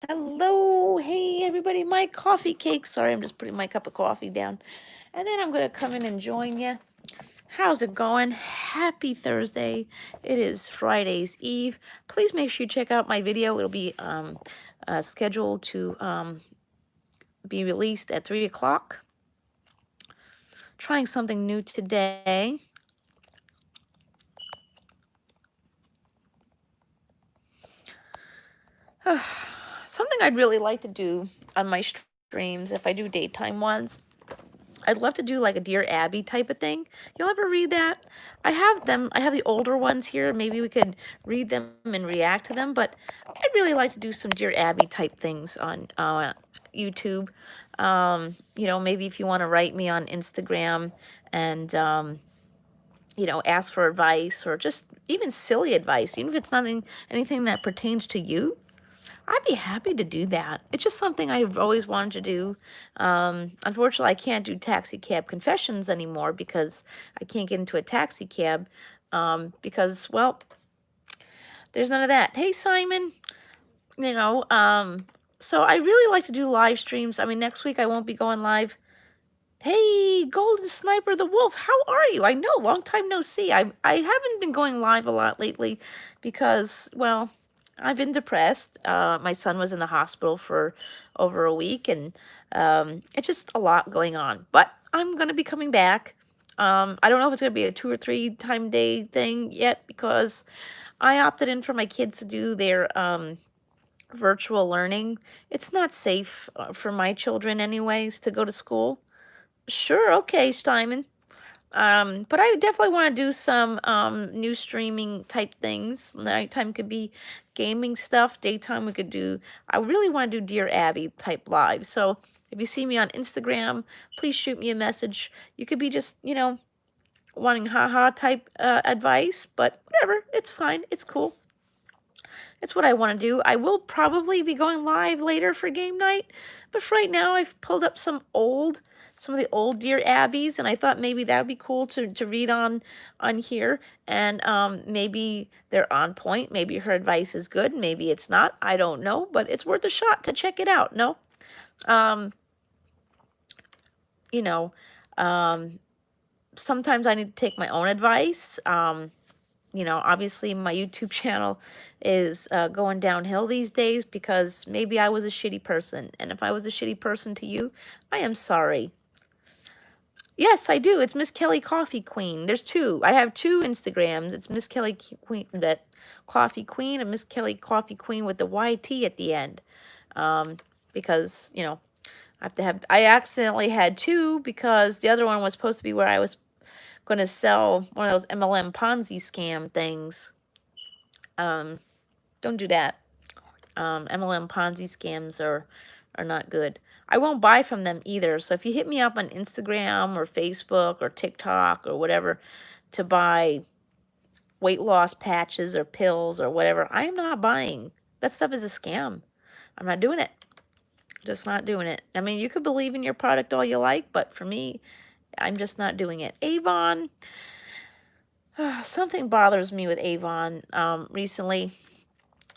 Hello, hey everybody, my coffee cake. Sorry, I'm just putting my cup of coffee down. And then I'm going to come in and join you. How's it going? Happy Thursday. It is Friday's Eve. Please make sure you check out my video. It'll be scheduled to be released at 3 o'clock. Trying something new today. Something I'd really like to do on my streams, if I do daytime ones, I'd love to do like a Dear Abby type of thing. You'll ever read that? I have them. I have the older ones here. Maybe we could read them and react to them. But I'd really like to do some Dear Abby type things on YouTube. Maybe if you want to write me on Instagram and, ask for advice or just even silly advice, even if it's anything that pertains to you. I'd be happy to do that. It's just something I've always wanted to do. Unfortunately, I can't do taxi cab confessions anymore because I can't get into a taxi cab because, well, there's none of that. Hey, Simon, so I really like to do live streams. I mean, next week I won't be going live. Hey, Golden Sniper the Wolf, how are you? I know, long time no see. I haven't been going live a lot lately because, well, I've been depressed. My son was in the hospital for over a week, and it's just a lot going on. But I'm going to be coming back. I don't know if it's going to be a 2 or 3 time day thing yet because I opted in for my kids to do their virtual learning. It's not safe for my children anyways to go to school. Sure, okay, Simon. But I definitely want to do some new streaming type things. Nighttime could be gaming stuff. Daytime we could do. I really want to do Dear Abby type live. So if you see me on Instagram, please shoot me a message. You could be just wanting haha type advice, but whatever. It's fine. It's cool. It's what I want to do. I will probably be going live later for game night, but for right now I've pulled up some of the old Dear Abbeys, and I thought maybe that would be cool to read on here, and maybe they're on point. Maybe her advice is good. Maybe it's not. I don't know, but it's worth a shot to check it out. No, um, you know, um, sometimes I need to take my own advice. Obviously my YouTube channel is going downhill these days because maybe I was a shitty person. And if I was a shitty person to you, I am sorry. Yes, I do. It's Miss Kelly Coffee Queen. There's two. I have two Instagrams. It's Miss Kelly Queen, that Coffee Queen, and Miss Kelly Coffee Queen with the YT at the end. Because, I accidentally had two because the other one was supposed to be where I was going to sell one of those MLM Ponzi scam things. Don't do that. MLM Ponzi scams are not good. I won't buy from them either. So if you hit me up on Instagram or Facebook or TikTok or whatever to buy weight loss patches or pills or whatever, I am not buying. That stuff is a scam. I'm not doing it. Just not doing it. I mean, you could believe in your product all you like, but for me, I'm just not doing it. Avon, something bothers me with Avon recently.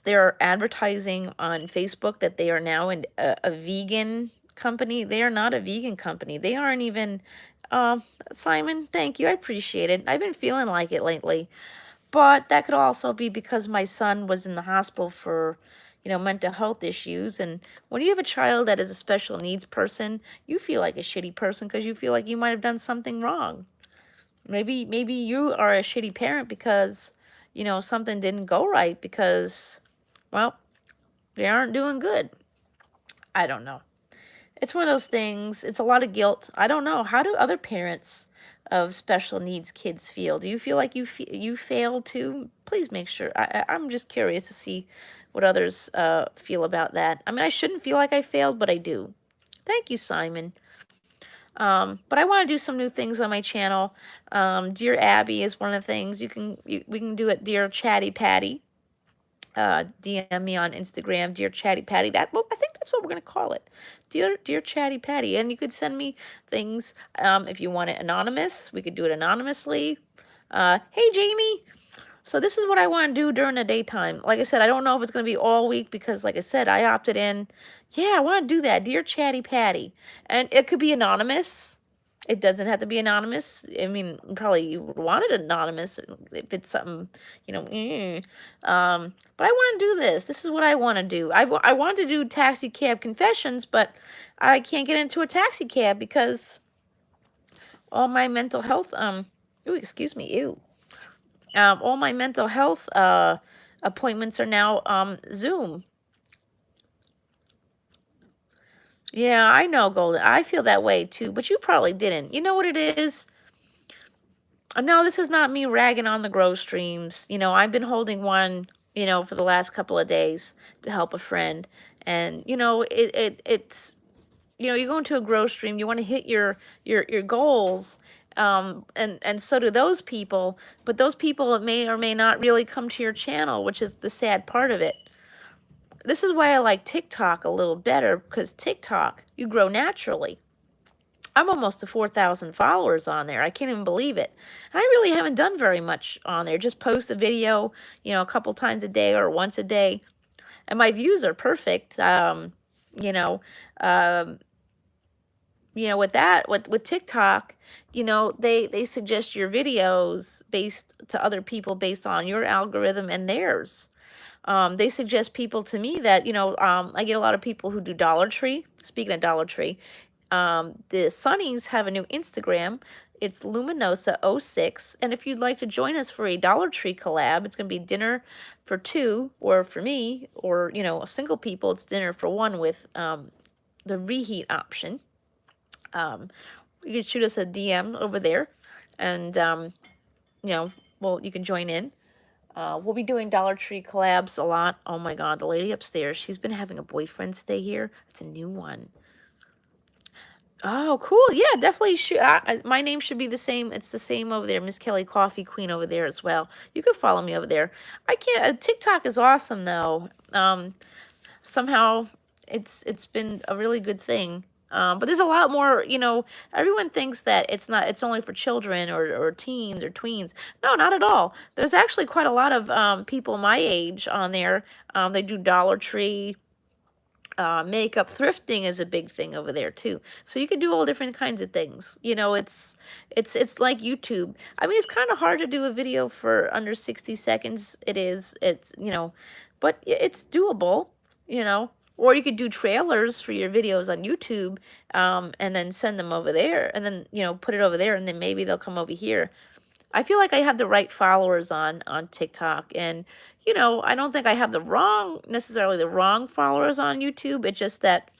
They're advertising on Facebook that they are now a vegan company. They are not a vegan company. They aren't even, Simon, thank you. I appreciate it. I've been feeling like it lately. But that could also be because my son was in the hospital for, mental health issues. And when you have a child that is a special needs person, you feel like a shitty person because you feel like you might have done something wrong. Maybe you are a shitty parent because, something didn't go right because, well, they aren't doing good. I don't know. It's one of those things. It's a lot of guilt. I don't know. How do other parents of special needs kids feel? Do you feel like you failed too? Please make sure. I'm just curious to see what others feel about that. I mean, I shouldn't feel like I failed, but I do. Thank you, Simon. But I want to do some new things on my channel. Dear Abby is one of the things we can do it. Dear Chatty Patty. DM me on Instagram, Dear Chatty Patty. I think that's what we're gonna call it, Dear Chatty Patty. And you could send me things if you want it anonymous. We could do it anonymously. Hey Jamie. So this is what I want to do during the daytime. Like I said, I don't know if it's going to be all week because, like I said, I opted in. Yeah, I want to do that. Dear Chatty Patty. And it could be anonymous. It doesn't have to be anonymous. I mean, probably you would want it anonymous if it's something, you know. But I want to do this. This is what I want to do. I want to do taxi cab confessions, but I can't get into a taxi cab because all my mental health, ooh, excuse me, ew. All my mental health appointments are now Zoom. Yeah, I know, Golden. I feel that way too, but you probably didn't. You know what it is? No, this is not me ragging on the grow streams. I've been holding one, for the last couple of days to help a friend. And, it's you go into a grow stream, you want to hit your goals. And so do those people, but those people may or may not really come to your channel, which is the sad part of it. This is why I like TikTok a little better, because TikTok, you grow naturally. I'm almost to 4,000 followers on there. I can't even believe it. And I really haven't done very much on there. Just post a video, a couple times a day or once a day. And my views are perfect. You know, um, with TikTok, they suggest your videos based to other people based on your algorithm and theirs. They suggest people to me that, I get a lot of people who do Dollar Tree. Speaking of Dollar Tree, the Sunnies have a new Instagram. It's Luminosa06. And if you'd like to join us for a Dollar Tree collab, it's going to be dinner for two, or for me, or, single people, it's dinner for one with the reheat option. You can shoot us a DM over there, and, well, you can join in. We'll be doing Dollar Tree collabs a lot. Oh my God, the lady upstairs, she's been having a boyfriend stay here. It's a new one. Oh, cool. Yeah, definitely. My name should be the same. It's the same over there. Miss Kelly Coffee Queen over there as well. You can follow me over there. I can't. TikTok is awesome though. Somehow it's been a really good thing. But there's a lot more. Everyone thinks that it's only for children or teens or tweens. No, not at all. There's actually quite a lot of people my age on there. They do Dollar Tree. Makeup thrifting is a big thing over there too. So you can do all different kinds of things. It's like YouTube. I mean, it's kind of hard to do a video for under 60 seconds. It is. But it's doable. Or you could do trailers for your videos on YouTube, and then send them over there, and then put it over there, and then maybe they'll come over here. I feel like I have the right followers on TikTok, and I don't think I have necessarily the wrong followers on YouTube. It's just that,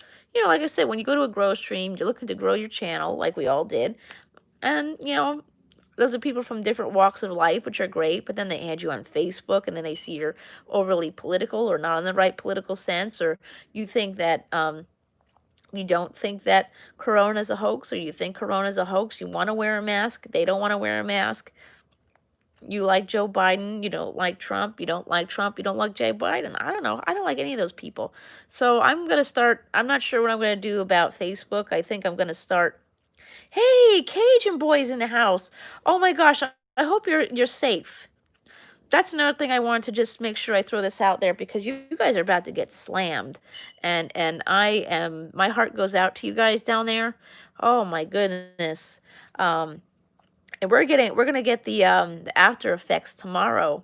like I said, when you go to a grow stream, you're looking to grow your channel, like we all did, and those are people from different walks of life, which are great. But then they add you on Facebook, and then they see you're overly political or not in the right political sense, or you think that you don't think that Corona is a hoax, or you think Corona is a hoax. You want to wear a mask. They don't want to wear a mask. You like Joe Biden. You don't like Trump. You don't like Trump. You don't like Joe Biden. I don't know. I don't like any of those people. So I'm going to start. I'm not sure what I'm going to do about Facebook. I think I'm going to start. Hey, Cajun Boy's in the house. Oh my gosh. I hope you're safe. That's another thing I wanted to just make sure I throw this out there, because you guys are about to get slammed, and my heart goes out to you guys down there. Oh my goodness. And we're gonna get the after effects tomorrow.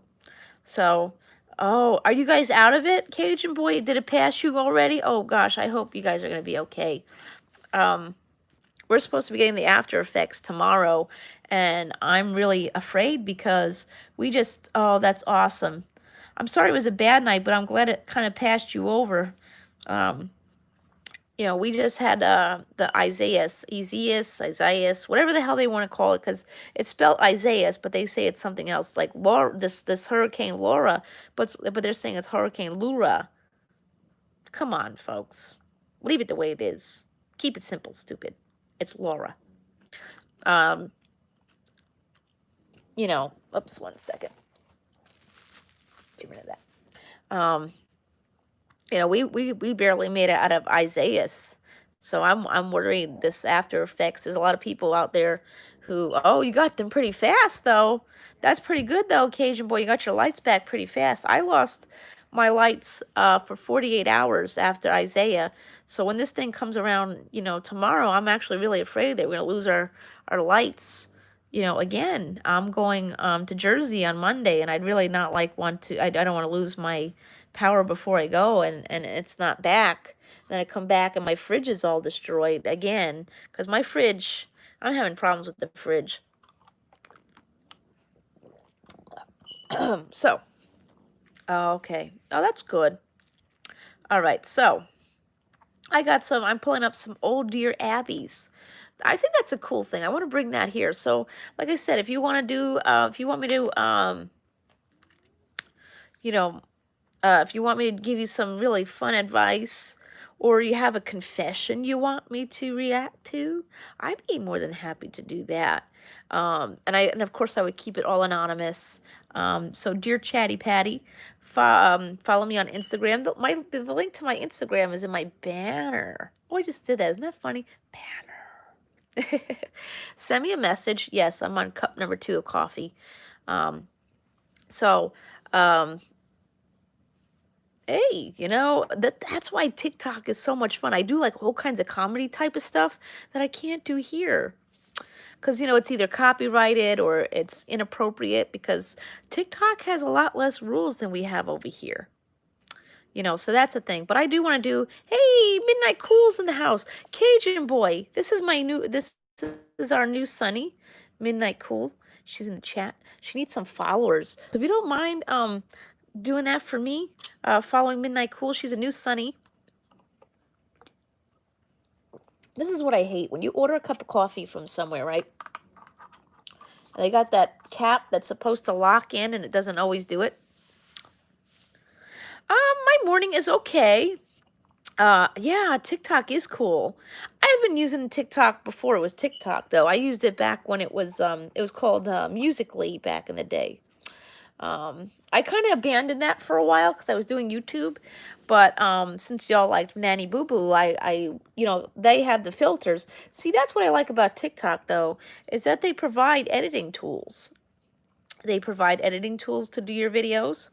So, oh, are you guys out of it? Cajun Boy, did it pass you already? Oh gosh, I hope you guys are gonna be okay. We're supposed to be getting the after effects tomorrow, and I'm really afraid because oh, that's awesome. I'm sorry it was a bad night, but I'm glad it kind of passed you over. We just had the Isaias, whatever the hell they want to call it, because it's spelled Isaias, but they say it's something else, like Laura, this Hurricane Laura, but they're saying it's Hurricane Lura. Come on, folks. Leave it the way it is. Keep it simple, stupid. It's Laura. Oops, 1 second. Get rid of that. We barely made it out of Isaias. So I'm worried this after effects. There's a lot of people out there Who? Oh, you got them pretty fast though. That's pretty good though, Cajun boy. You got your lights back pretty fast. I lost my lights for 48 hours after Isaiah. So when this thing comes around, tomorrow, I'm actually really afraid that we're gonna lose our lights. Again, I'm going to Jersey on Monday, and I'd really not like want to. I don't want to lose my power before I go, and it's not back. Then I come back and my fridge is all destroyed again because my fridge. I'm having problems with the fridge. So, okay. Oh, that's good. All right. So, I'm pulling up some old dear abbeys. I think that's a cool thing. I want to bring that here. So, like I said, if you want to do, if you want me to, you know, if you want me to give you some really fun advice, or you have a confession you want me to react to, I'd be more than happy to do that. And of course I would keep it all anonymous. So dear Chatty Patty, follow me on Instagram. The link to my Instagram is in my banner. Oh, I just did that. Isn't that funny? Banner. Send me a message. Yes, I'm on cup number 2 of coffee. So, hey, that's why TikTok is so much fun. I do like all kinds of comedy type of stuff that I can't do here. Because, it's either copyrighted or it's inappropriate because TikTok has a lot less rules than we have over here. So that's a thing. But I do want to do, hey, Midnight Cool's in the house. Cajun boy, this is our new Sunny, Midnight Cool. She's in the chat. She needs some followers. If you don't mind doing that for me, following Midnight Cool, she's a new Sunny. This is what I hate. When you order a cup of coffee from somewhere, right? And they got that cap that's supposed to lock in and it doesn't always do it. My morning is okay. Yeah, TikTok is cool. I've been using TikTok before it was TikTok, though. I used it back when it was called Musical.ly back in the day. I kind of abandoned that for a while because I was doing YouTube, but since y'all liked Nanny Boo Boo, they have the filters. See, that's what I like about TikTok, though, is that they provide editing tools. They provide editing tools to do your videos.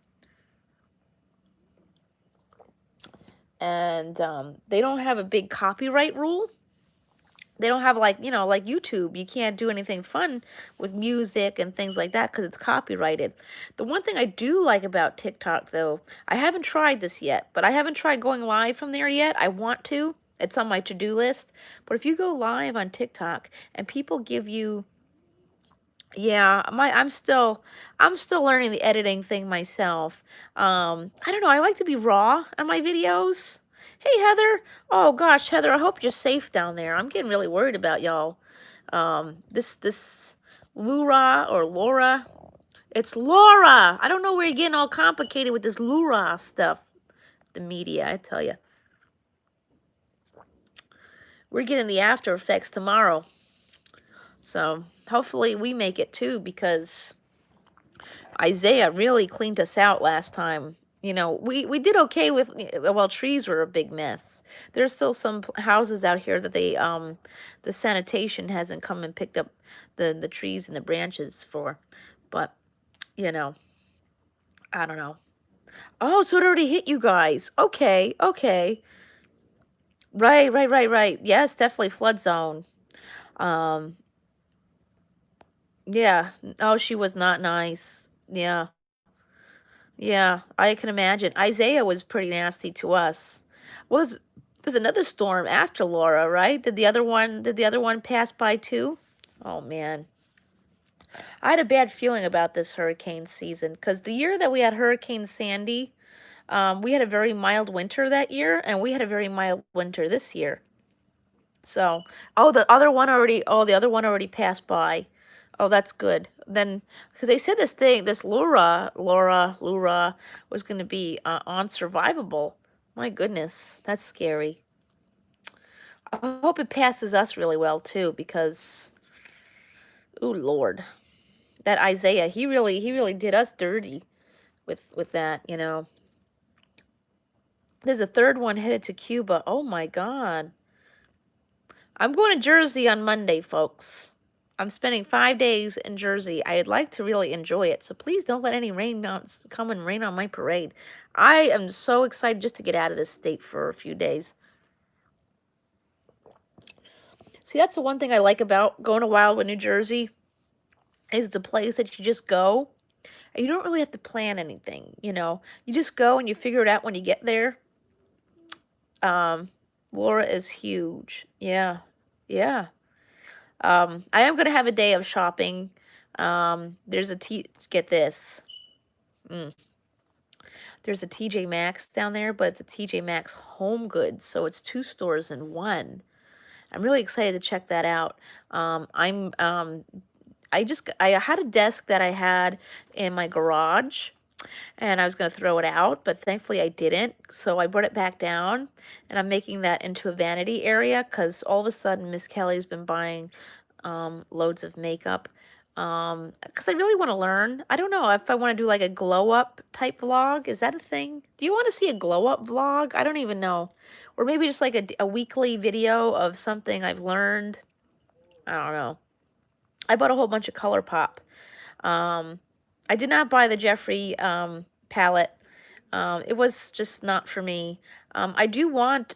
And they don't have a big copyright rule. They don't have like YouTube. You can't do anything fun with music and things like that because it's copyrighted. The one thing I do like about TikTok, though, I haven't tried this yet, but I haven't tried going live from there yet. I want to. It's on my to-do list. But if you go live on TikTok and people give you, yeah, I'm still learning the editing thing myself. I don't know. I like to be raw on my videos. Hey, Heather. Oh, gosh, Heather, I hope you're safe down there. I'm getting really worried about y'all. This Laura or Laura. It's Laura. I don't know where you're getting all complicated with this Laura stuff. The media, I tell you. We're getting the after effects tomorrow. So hopefully we make it too, because Isaiah really cleaned us out last time. We did okay with, well, trees were a big mess. There's still some houses out here that the sanitation hasn't come and picked up the trees and the branches for. But, I don't know. Oh, so it already hit you guys. Okay, okay. Right. Yes, definitely flood zone. Yeah. Oh, she was not nice. Yeah. Yeah, I can imagine. Isaiah was pretty nasty to us. Well, there's another storm after Laura, right? Did the other one pass by too? Oh man. I had a bad feeling about this hurricane season because the year that we had Hurricane Sandy, we had a very mild winter that year, and we had a very mild winter this year. So, the other one already passed by. Oh, that's good. Then, because they said this Laura was going to be unsurvivable. My goodness, that's scary. I hope it passes us really well too, because, oh Lord, that Isaiah, he really did us dirty with that. There's a third one headed to Cuba. Oh my God. I'm going to Jersey on Monday, folks. I'm spending 5 days in Jersey. I'd like to really enjoy it, so please don't let any come and rain on my parade. I am so excited just to get out of this state for a few days. See, that's the one thing I like about going to Wildwood, New Jersey, is the place that you just go and you don't really have to plan anything, you know. You just go and you figure it out when you get there. Um, Laura is huge. Yeah. Yeah. I am gonna have a day of shopping. There's a get this. Mm. There's a TJ Maxx down there, but it's a TJ Maxx Home Goods, so it's two stores in one. I'm really excited to check that out. I had a desk that I had in my garage and I was going to throw it out, but thankfully I didn't. So I brought it back down and I'm making that into a vanity area because all of a sudden Miss Kelly's been buying loads of makeup because I really want to learn. I don't know if I want to do like a glow up type vlog. Is that a thing? Do you want to see a glow up vlog? I don't even know. Or maybe just like a weekly video of something I've learned. I don't know. I bought a whole bunch of ColourPop. Um, I did not buy the Jeffree palette. It was just not for me. I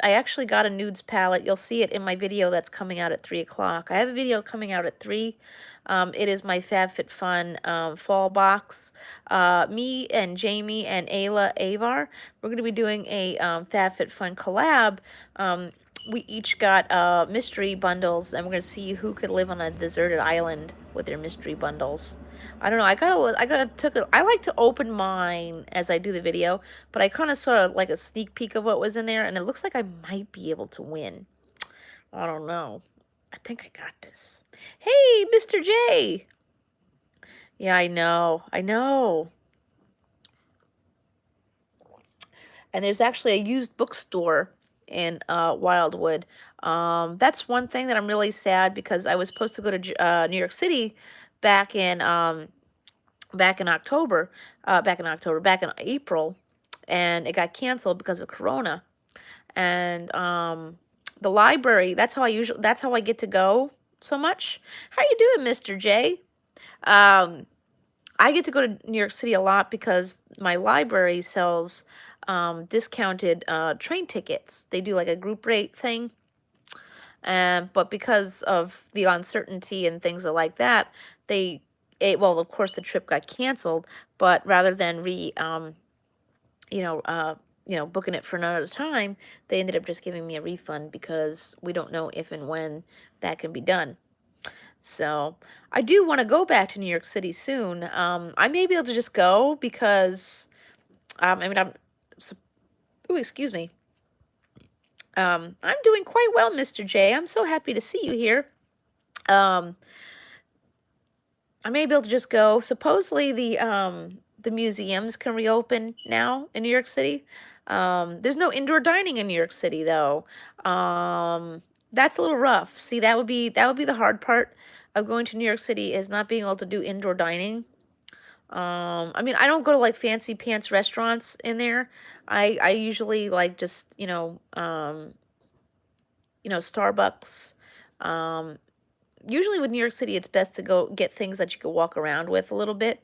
actually got a nudes palette. You'll see it in my video that's coming out at 3 o'clock. I have a video coming out at 3. It is my FabFitFun fall box. Me and Jamie and Ayla Avar, we're going to be doing a FabFitFun collab. We each got mystery bundles, and we're going to see who could live on a deserted island with their mystery bundles. I don't know. I like to open mine as I do the video, but I kind of sort of like a sneak peek of what was in there, and it looks like I might be able to win. I don't know. I think I got this. Hey, Mr. J. Yeah, I know. I know. And there's actually a used bookstore in Wildwood. That's one thing that I'm really sad because I was supposed to go to New York City back in back in October, back in April, and it got canceled because of Corona. And the library, that's how I get to go so much. How are you doing, Mr. J? Um, I get to go to New York City a lot because my library sells discounted train tickets. They do like a group rate thing. But because of the uncertainty and things like that, well, of course, the trip got canceled. But rather than you know, booking it for another time, they ended up just giving me a refund because we don't know if and when that can be done. So I do want to go back to New York City soon. I may be able to just go because, I mean, oh, excuse me. I'm doing quite well, Mr. J. I'm so happy to see you here. I may be able to just go. Supposedly the museums can reopen now in New York City. There's no indoor dining in New York City though. That's a little rough. See, that would be the hard part of going to New York City is not being able to do indoor dining. I mean, I don't go to like fancy pants restaurants in there. I usually like just, Starbucks. Um, Usually with New York City, it's best to go get things that you can walk around with a little bit.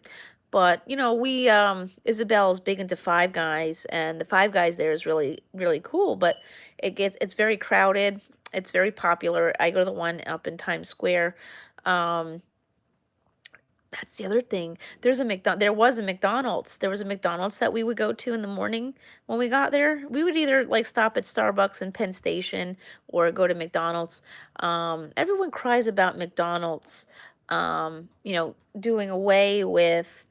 But, Isabel is big into Five Guys, and the Five Guys there is really, really cool, but it's very crowded. It's very popular. I go to the one up in Times Square. Um, that's the other thing. There was a McDonald's. There was a McDonald's that we would go to in the morning when we got there. We would either like stop at Starbucks in Penn Station or go to McDonald's. Everyone cries about McDonald's, doing away with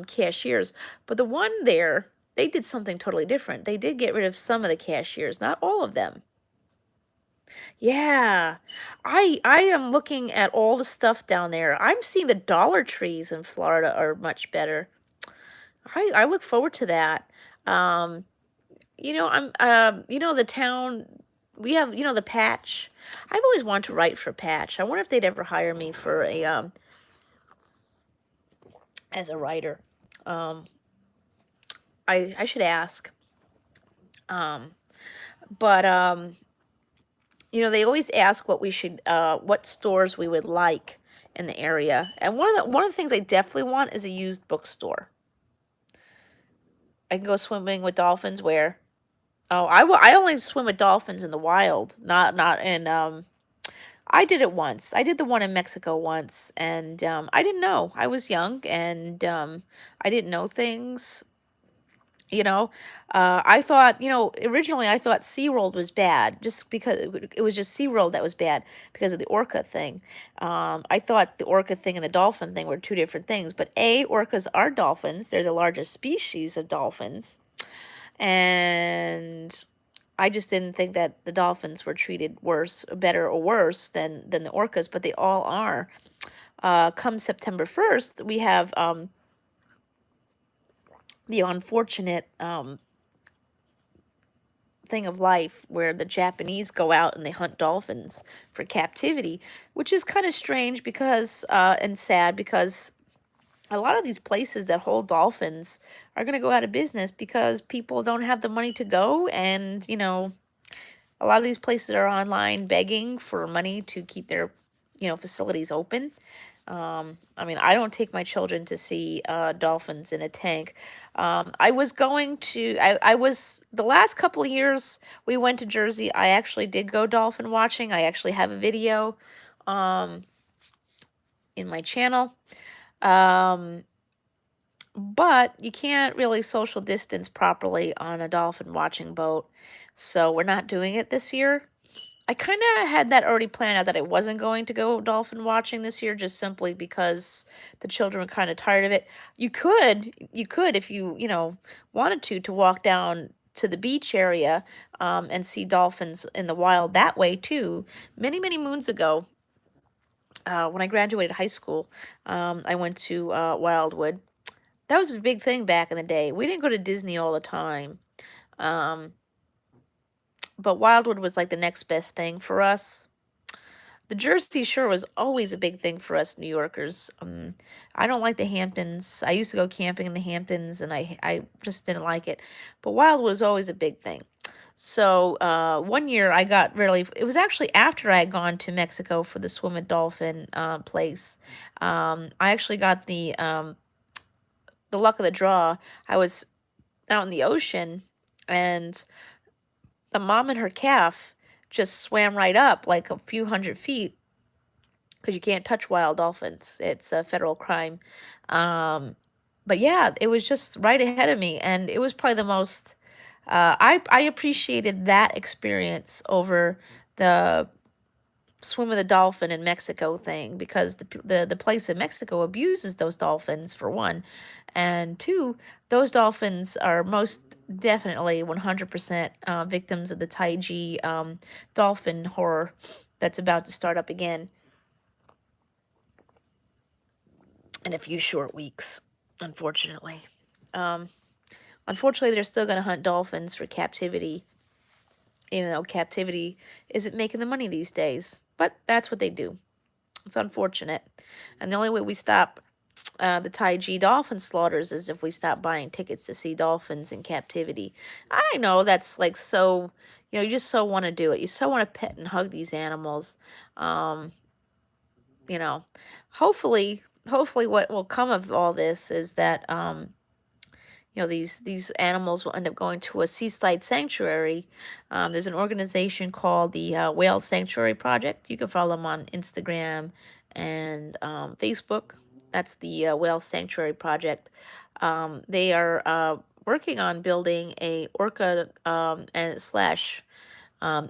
cashiers. But the one there, they did something totally different. They did get rid of some of the cashiers, not all of them. Yeah. I am looking at all the stuff down there. I'm seeing the Dollar Trees in Florida are much better. I look forward to that. Um, the town we have, the Patch. I've always wanted to write for Patch. I wonder if they'd ever hire me for a as a writer. Um, I should ask. Um, but they always ask what stores we would like in the area. And one of the things I definitely want is a used bookstore. I can go swimming with dolphins where. Oh, I only swim with dolphins in the wild, not in I did it once. I did the one in Mexico once, and I didn't know. I was young, and I didn't know things. You know, I thought, originally I thought SeaWorld was bad just because it was just SeaWorld that was bad because of the orca thing. I thought the orca thing and the dolphin thing were two different things. But orcas are dolphins. They're the largest species of dolphins. And I just didn't think that the dolphins were treated worse, better, or worse than the orcas, but they all are. Come September 1st, we have the unfortunate thing of life where the Japanese go out and they hunt dolphins for captivity, which is kind of strange because and sad because a lot of these places that hold dolphins are going to go out of business because people don't have the money to go, and a lot of these places are online begging for money to keep their, facilities open. I mean, I don't take my children to see dolphins in a tank. I was going to, I was, the last couple of years we went to Jersey, I actually did go dolphin watching. I actually have a video um, in my channel. But you can't really social distance properly on a dolphin watching boat. So we're not doing it this year. I kind of had that already planned out that I wasn't going to go dolphin watching this year just simply because the children were kind of tired of it. You could if you wanted to walk down to the beach area and see dolphins in the wild that way too. Many, many moons ago, when I graduated high school, I went to Wildwood. That was a big thing back in the day. We didn't go to Disney all the time. Um, but Wildwood was like the next best thing for us. The Jersey Shore was always a big thing for us New Yorkers. I don't like the Hamptons. I used to go camping in the Hamptons, and I just didn't like it. But Wildwood was always a big thing. So one year I got really. It was actually after I had gone to Mexico for the swim and dolphin place. I actually got the luck of the draw. I was out in the ocean, and the mom and her calf just swam right up like a few hundred feet because you can't touch wild dolphins. It's a federal crime. Um, but yeah, it was just right ahead of me, and it was probably the most. I appreciated that experience over the swim with a dolphin in Mexico thing because the place in Mexico abuses those dolphins for one, and two, those dolphins are most definitely 100% victims of the Taiji dolphin horror that's about to start up again in a few short weeks, unfortunately. Um, Unfortunately, they're still going to hunt dolphins for captivity, even though captivity isn't making the money these days. But that's what they do. It's unfortunate. And the only way we stop the Taiji dolphin slaughters is if we stop buying tickets to see dolphins in captivity. I know that's like so, you just so want to do it. You so want to pet and hug these animals. Um, you know, hopefully what will come of all this is that these animals will end up going to a seaside sanctuary. There's an organization called the Whale Sanctuary Project. You can follow them on Instagram and Facebook. That's the Whale Sanctuary Project. They are working on building a orca and slash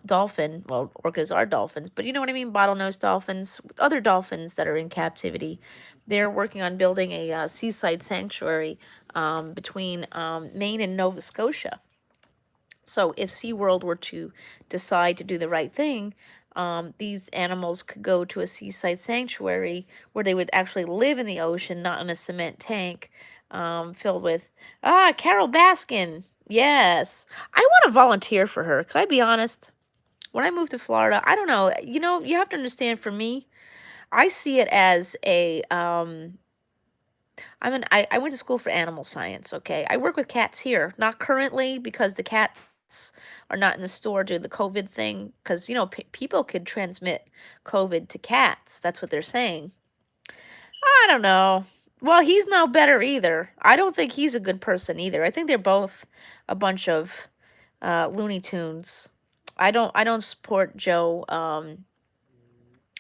dolphin. Well, orcas are dolphins, but you know what I mean? Bottlenose dolphins, other dolphins that are in captivity. They're working on building a seaside sanctuary between Maine and Nova Scotia. So if SeaWorld were to decide to do the right thing, these animals could go to a seaside sanctuary where they would actually live in the ocean, not in a cement tank filled with, Carol Baskin. Yes. I want to volunteer for her. Could I be honest? When I moved to Florida, I don't know. You have to understand for me, I see it as I went to school for animal science, okay? I work with cats here, not currently because the cats are not in the store due to the COVID thing, because, people could transmit COVID to cats. That's what they're saying. I don't know. Well, he's no better either. I don't think he's a good person either. I think they're both a bunch of Looney Tunes. I don't support Joe.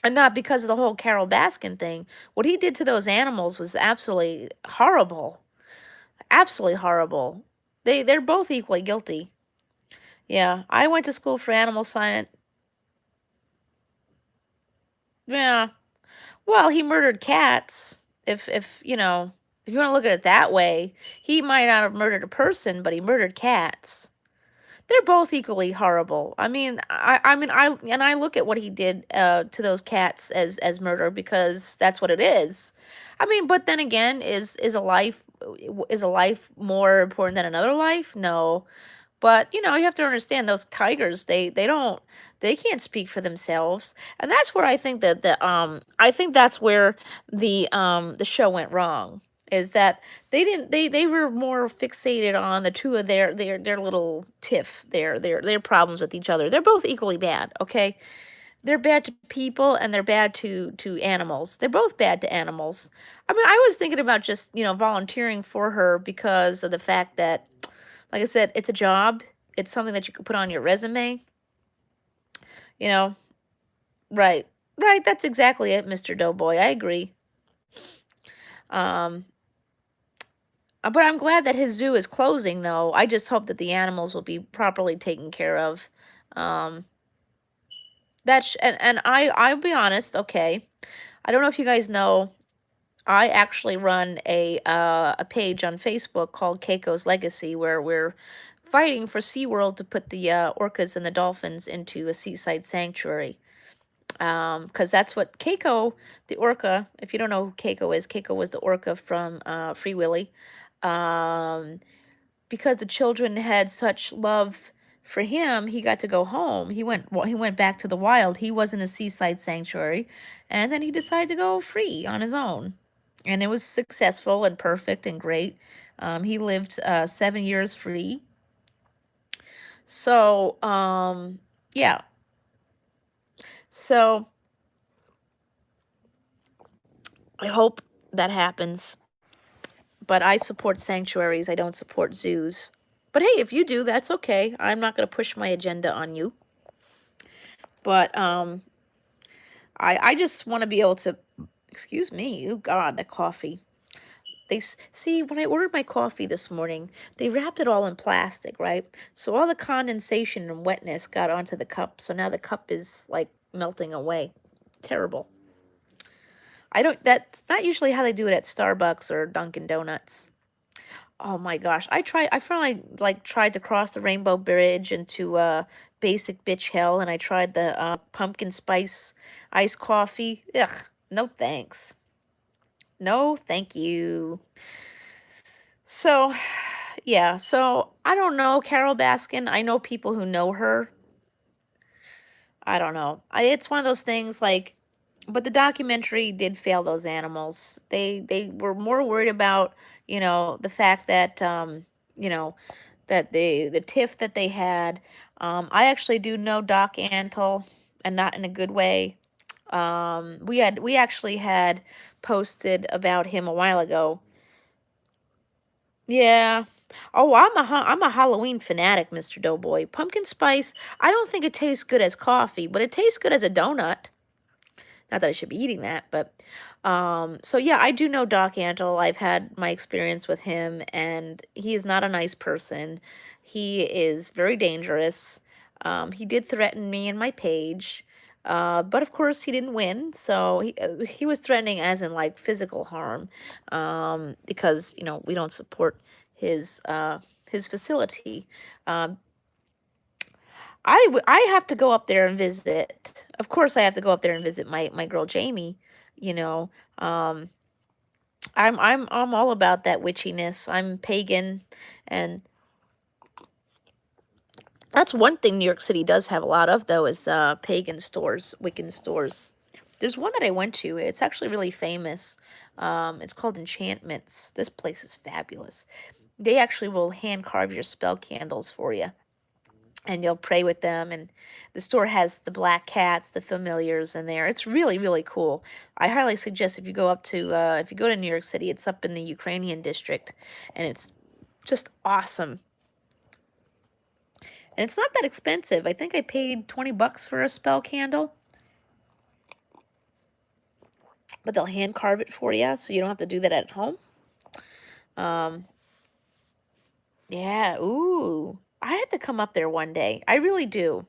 And not because of the whole Carol Baskin thing. What he did to those animals was absolutely horrible. Absolutely horrible. They're both equally guilty. Yeah, I went to school for animal science. Yeah. Well, he murdered cats. If you want to look at it that way, he might not have murdered a person, but he murdered cats. They're both equally horrible. I look at what he did to those cats as murder because that's what it is. I mean, but then again, is a life more important than another life? No. But, you have to understand those tigers, they can't speak for themselves. And that's where I think that's where the show went wrong. Is that they were more fixated on the two of their little tiff, their problems with each other. They're both equally bad, okay? They're bad to people and they're bad to animals. They're both bad to animals. I mean, I was thinking about just, volunteering for her because of the fact that, like I said, it's a job. It's something that you could put on your resume, you know? Right. Right, that's exactly it, Mr. Doughboy. I agree. Um, but I'm glad that his zoo is closing, though. I just hope that the animals will be properly taken care of. Um, and I'll be honest, okay. I don't know if you guys know, I actually run a page on Facebook called Keiko's Legacy, where we're fighting for SeaWorld to put the orcas and the dolphins into a seaside sanctuary. Because that's what Keiko, the orca, if you don't know who Keiko was the orca from Free Willy. Um, because the children had such love for him, he got to go home. He went back to the wild. He was in a seaside sanctuary, and then he decided to go free on his own, and it was successful and perfect and great. He lived 7 years free. So yeah. So I hope that happens. But I support sanctuaries. I don't support zoos. But hey, if you do, that's okay. I'm not going to push my agenda on you. But I just want to be able to. Excuse me. Oh God, the coffee. See when I ordered my coffee this morning, they wrapped it all in plastic, right? So all the condensation and wetness got onto the cup. So now the cup is like melting away. Terrible. I don't. That's not usually how they do it at Starbucks or Dunkin' Donuts. Oh my gosh. I finally like tried to cross the Rainbow Bridge into basic bitch hell, and I tried the pumpkin spice iced coffee. Ugh, no thanks. No, thank you. So, yeah, so I don't know Carol Baskin. I know people who know her. I don't know. It's one of those things like, but the documentary did fail those animals. They were more worried about, the fact that you know, that the tiff that they had. I actually do know Doc Antle, and not in a good way. We actually had posted about him a while ago. Yeah. Oh, I'm a Halloween fanatic, Mr. Doughboy. Pumpkin spice, I don't think it tastes good as coffee, but it tastes good as a donut. Not that I should be eating that, but so yeah, I do know Doc Antle. I've had my experience with him, and he is not a nice person. He is very dangerous. He did threaten me and my page, but of course he didn't win. So he was threatening as in like physical harm, because we don't support his facility. Um, I have to go up there and visit. Of course, I have to go up there and visit my girl Jamie. You know, um, I'm all about that witchiness. I'm pagan, and that's one thing New York City does have a lot of, though, is pagan stores, Wiccan stores. There's one that I went to. It's actually really famous. It's called Enchantments. This place is fabulous. They actually will hand carve your spell candles for you. and you'll pray with them. And the store has the black cats, the familiars in there. It's really, really cool. I highly suggest if you go to New York City, it's up in the Ukrainian district, and it's just awesome. And it's not that expensive. I think I paid 20 bucks for a spell candle, but they'll hand carve it for you, so you don't have to do that at home. Um, yeah, ooh. I had to come up there one day. I really do.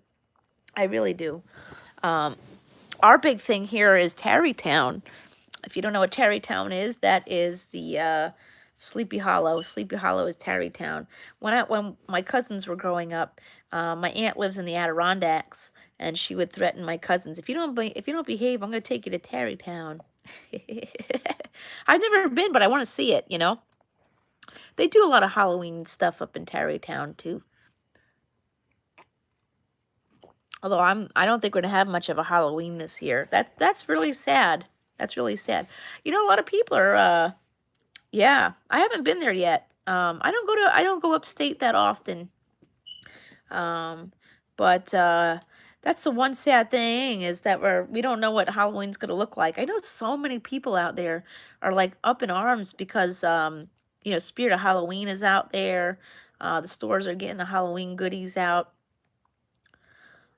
I really do. Um, our big thing here is Tarrytown. If you don't know what Tarrytown is, that is the Sleepy Hollow. Sleepy Hollow is Tarrytown. When my cousins were growing up, my aunt lives in the Adirondacks, and she would threaten my cousins, if you don't behave, I'm going to take you to Tarrytown. I've never been, but I want to see it. They do a lot of Halloween stuff up in Tarrytown too. Although I don't think we're gonna have much of a Halloween this year. That's really sad. That's really sad. A lot of people are yeah, I haven't been there yet. I don't go upstate that often. Um but that's the one sad thing, is that we don't know what Halloween's gonna look like. I know so many people out there are like up in arms because Spirit of Halloween is out there. The stores are getting the Halloween goodies out.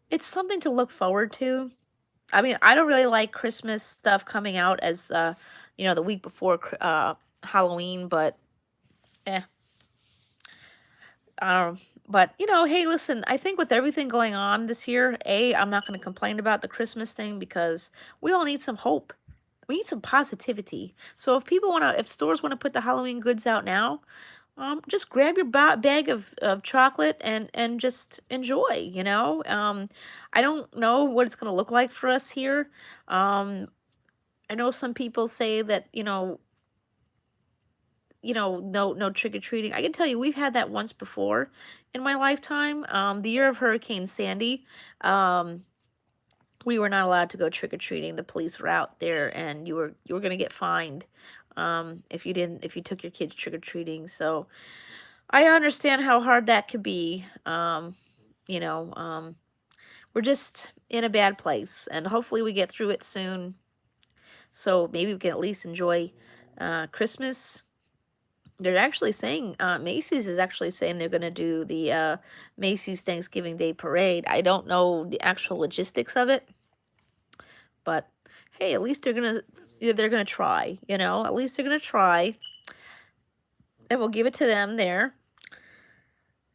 It's something to look forward to. I mean, I don't really like Christmas stuff coming out as the week before Halloween, but eh, I don't know. But hey, listen, I think with everything going on this year, I'm not going to complain about the Christmas thing, because we all need some hope. We need some positivity. So if stores want to put the Halloween goods out now, just grab your bag of chocolate and just enjoy. I don't know what it's going to look like for us here. I know some people say that, no trick-or-treating. I can tell you, we've had that once before in my lifetime. The year of Hurricane Sandy, um, we were not allowed to go trick-or-treating. The police were out there, and you were gonna get fined if you took your kids trick-or-treating. So I understand how hard that could be. You know, um, we're just in a bad place, and hopefully we get through it soon. So maybe we can at least enjoy Christmas. They're actually saying, Macy's is actually saying they're going to do the Macy's Thanksgiving Day Parade. I don't know the actual logistics of it, but hey, at least they're gonna try. At least they're gonna try, and we'll give it to them there.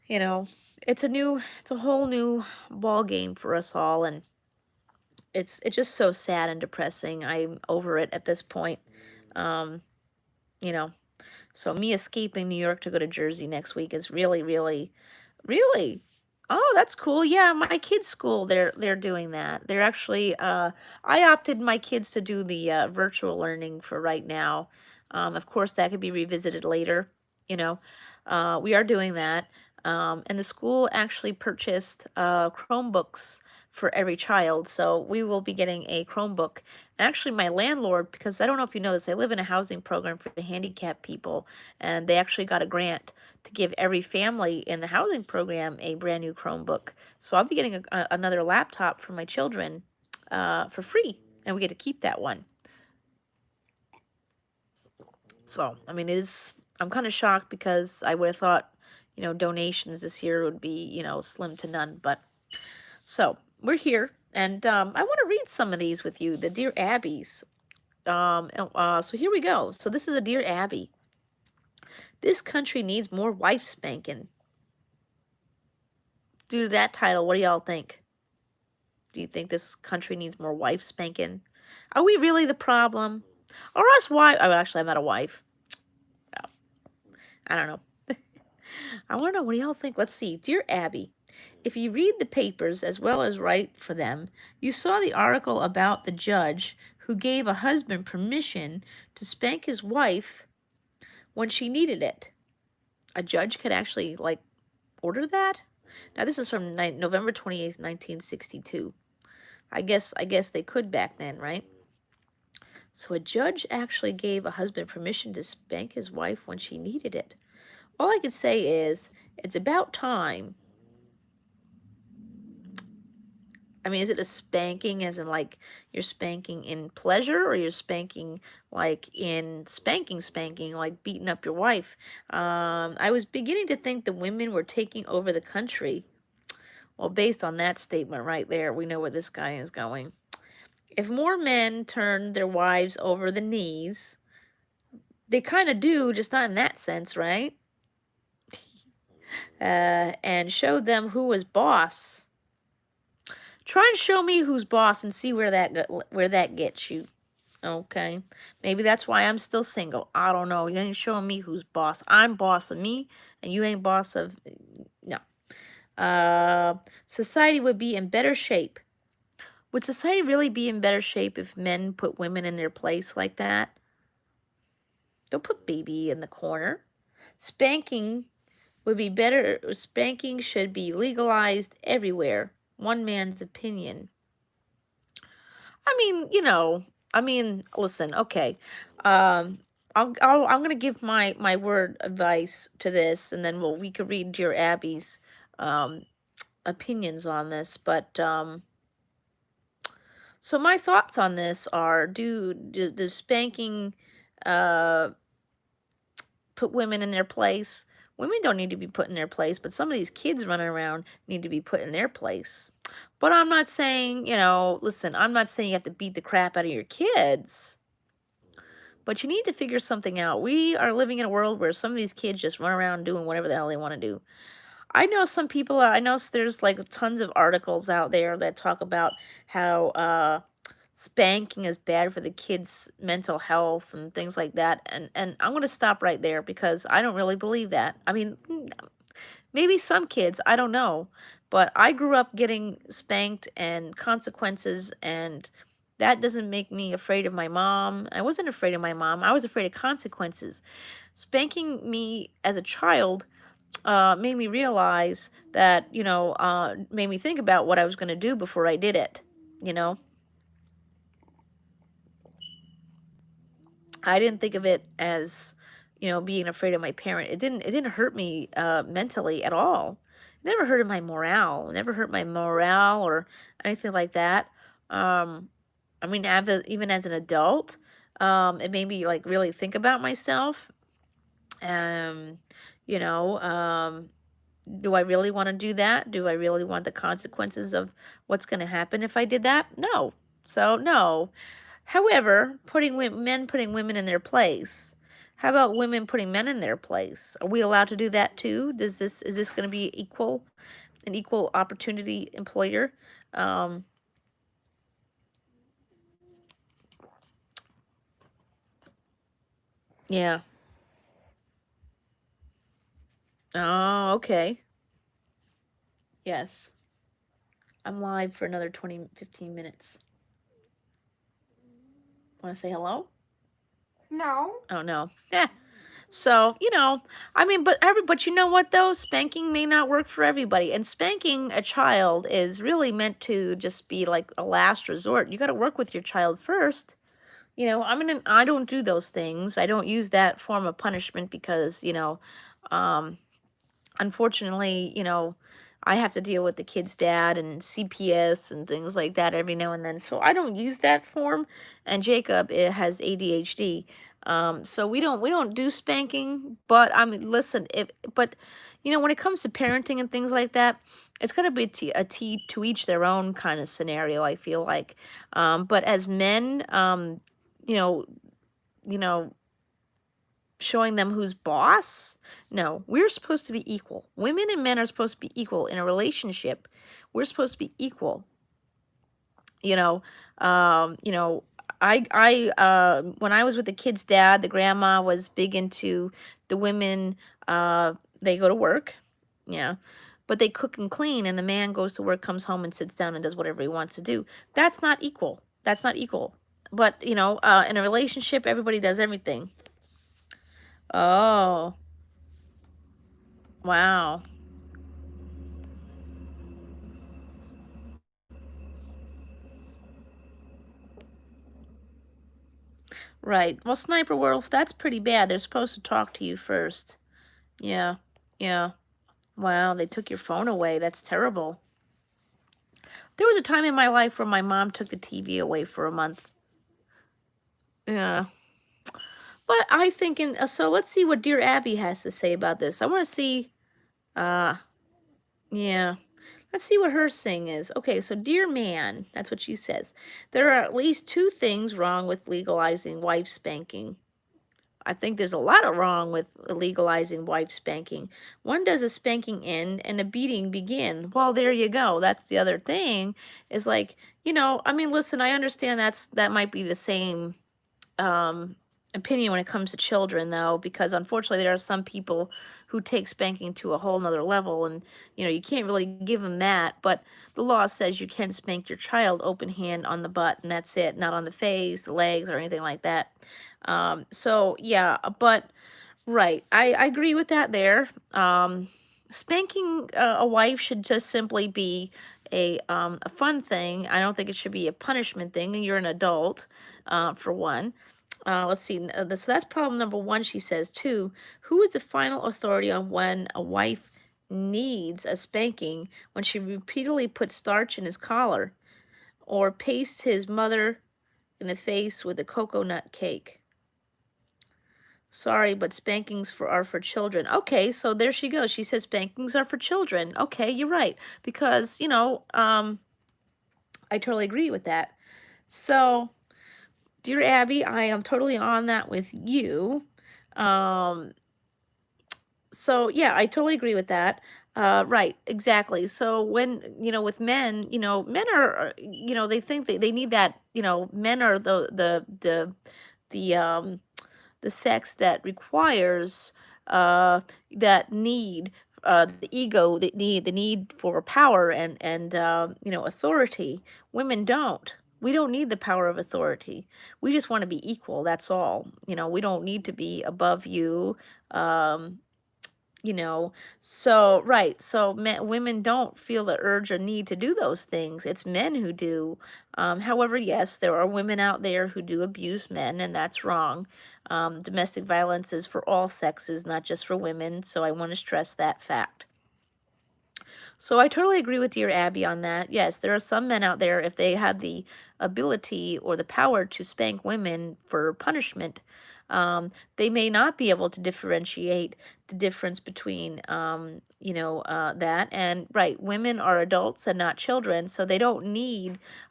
You know, it's a whole new ball game for us all, and it's just so sad and depressing. I'm over it at this point. Um, you know, So me escaping New York to go to Jersey next week is really, really, really. Oh, that's cool. Yeah, my kids' school, they're doing that. They're actually I opted my kids to do the virtual learning for right now. Of course, that could be revisited later, you know. We are doing that. And the school actually purchased Chromebooks for every child. So we will be getting a Chromebook. Actually, my landlord, because I don't know if you know this, I live in a housing program for the handicapped people, and they actually got a grant to give every family in the housing program a brand new Chromebook. So I'll be getting another laptop for my children for free, and we get to keep that one. So, I mean, I'm kind of shocked, because I would have thought, donations this year would be, slim to none. But so we're here, and I want to read some of these with you, the Dear Abbeys. So here we go. So this is a Dear Abby. This country needs more wife spanking. Due to that title, what do y'all think? Do you think this country needs more wife spanking? Are we really the problem? Or us wife? Oh, actually, I'm not a wife. Oh, I don't know. I want to know, what do y'all think? Let's see. Dear Abby, if you read the papers as well as write for them, you saw the article about the judge who gave a husband permission to spank his wife when she needed it. A judge could actually, like, order that? Now, this is from November 28th, 1962. I guess they could back then, right? So a judge actually gave a husband permission to spank his wife when she needed it. All I could say is, it's about time I mean, is it a spanking as in like you're spanking in pleasure or you're spanking like in spanking, like beating up your wife? I was beginning to think the women were taking over the country. Well, based on that statement right there, we know where this guy is going. If more men turn their wives over the knees, they kind of do, just not in that sense, right? And show them who was boss. Try and show me who's boss and see where that gets you. Okay, maybe that's why I'm still single. I don't know. You ain't showing me who's boss. I'm boss of me, and you ain't boss of no. Society would be in better shape. Would society really be in better shape if men put women in their place like that? Don't put baby in the corner. Spanking would be better. Spanking should be legalized everywhere. One man's opinion. I mean, listen, okay. Um, I'm gonna give my word advice to this, and then we could read dear Abby's um opinions on this. But so my thoughts on this are: does spanking uh put women in their place? Women don't need to be put in their place, but some of these kids running around need to be put in their place. But I'm not saying, listen, I'm not saying you have to beat the crap out of your kids. But you need to figure something out. We are living in a world where some of these kids just run around doing whatever the hell they want to do. I know some people, I know there's like tons of articles out there that talk about how spanking is bad for the kids' mental health and things like that. And I'm going to stop right there because I don't really believe that. I mean, maybe some kids, I don't know. But I grew up getting spanked and consequences, and that doesn't make me afraid of my mom. I wasn't afraid of my mom. I was afraid of consequences. Spanking me as a child made me realize that, made me think about what I was going to do before I did it. You know, I didn't think of it as, being afraid of my parent. It didn't hurt me mentally at all. It never hurted my morale. It never hurt my morale or anything like that. Um, I mean, even as an adult, it made me like really think about myself. Um, you know, um, do I really want to do that? Do I really want the consequences of what's going to happen if I did that? No. So no. However, men putting women in their place. How about women putting men in their place? Are we allowed to do that too? Is this going to be an equal opportunity employer? Um, yeah. Oh, okay. Yes. I'm live for another 15 minutes. Want to say hello? No. Oh no. Yeah. So, but you know what though? Spanking may not work for everybody. And spanking a child is really meant to just be like a last resort. You got to work with your child first. I don't do those things. I don't use that form of punishment because, um unfortunately, I have to deal with the kid's dad and CPS and things like that every now and then. So I don't use that form. And Jacob has ADHD. So we don't do spanking, but I mean, listen, but when it comes to parenting and things like that, it's got to be a to each their own kind of scenario, I feel like. But as men, you know, you know, showing them who's boss. No, we're supposed to be equal. Women and men are supposed to be equal in a relationship. We're supposed to be equal. You know, um, you know, when I was with the kid's dad, the grandma was big into the women. They go to work, yeah, but they cook and clean, and the man goes to work, comes home, and sits down and does whatever he wants to do. That's not equal. That's not equal. But in a relationship, everybody does everything. Oh, wow. Right. Well, Sniper Wolf, that's pretty bad. They're supposed to talk to you first. Yeah. Yeah. Wow, they took your phone away. That's terrible. There was a time in my life where my mom took the TV away for a month. Yeah. But I think so let's see what Dear Abby has to say about this. I want to see uh yeah. Let's see what her thing is. Okay, so dear man, that's what she says. There are at least two things wrong with legalizing wife spanking. I think there's a lot of wrong with legalizing wife spanking. When does a spanking end and a beating begin? Well, there you go. That's the other thing. Is like, I mean, listen, I understand that might be the same um, opinion when it comes to children, though, because unfortunately there are some people who take spanking to a whole nother level, and you can't really give them that. But the law says you can spank your child open hand on the butt, and that's it, not on the face, the legs, or anything like that. So yeah, but right, I agree with that there. Spanking a wife should just simply be a fun thing. I don't think it should be a punishment thing. And you're an adult, for one. Let's see. So that's problem number one, she says. Two, who is the final authority on when a wife needs a spanking? When she repeatedly puts starch in his collar or pastes his mother in the face with a coconut cake? Sorry, but spankings are for children. Okay, so there she goes. She says spankings are for children. Okay, you're right. Because, I totally agree with that. So, dear Abby, I am totally on that with you. Um, so yeah, I totally agree with that. Right, exactly. So when, with men, men they think they need that, men are the the sex that requires that need the ego, the need for power and authority. Women don't. We don't need the power of authority. We just want to be equal. That's all. We don't need to be above you. Um, you know so right, so women don't feel the urge or need to do those things. It's men who do. However, yes, there are women out there who do abuse men, and that's wrong. Domestic violence is for all sexes, not just for women, so I want to stress that fact. So I totally agree with dear Abby on that. Yes, there are some men out there, if they had the ability or the power to spank women for punishment, they may not be able to differentiate the difference between, that. And right, women are adults and not children, so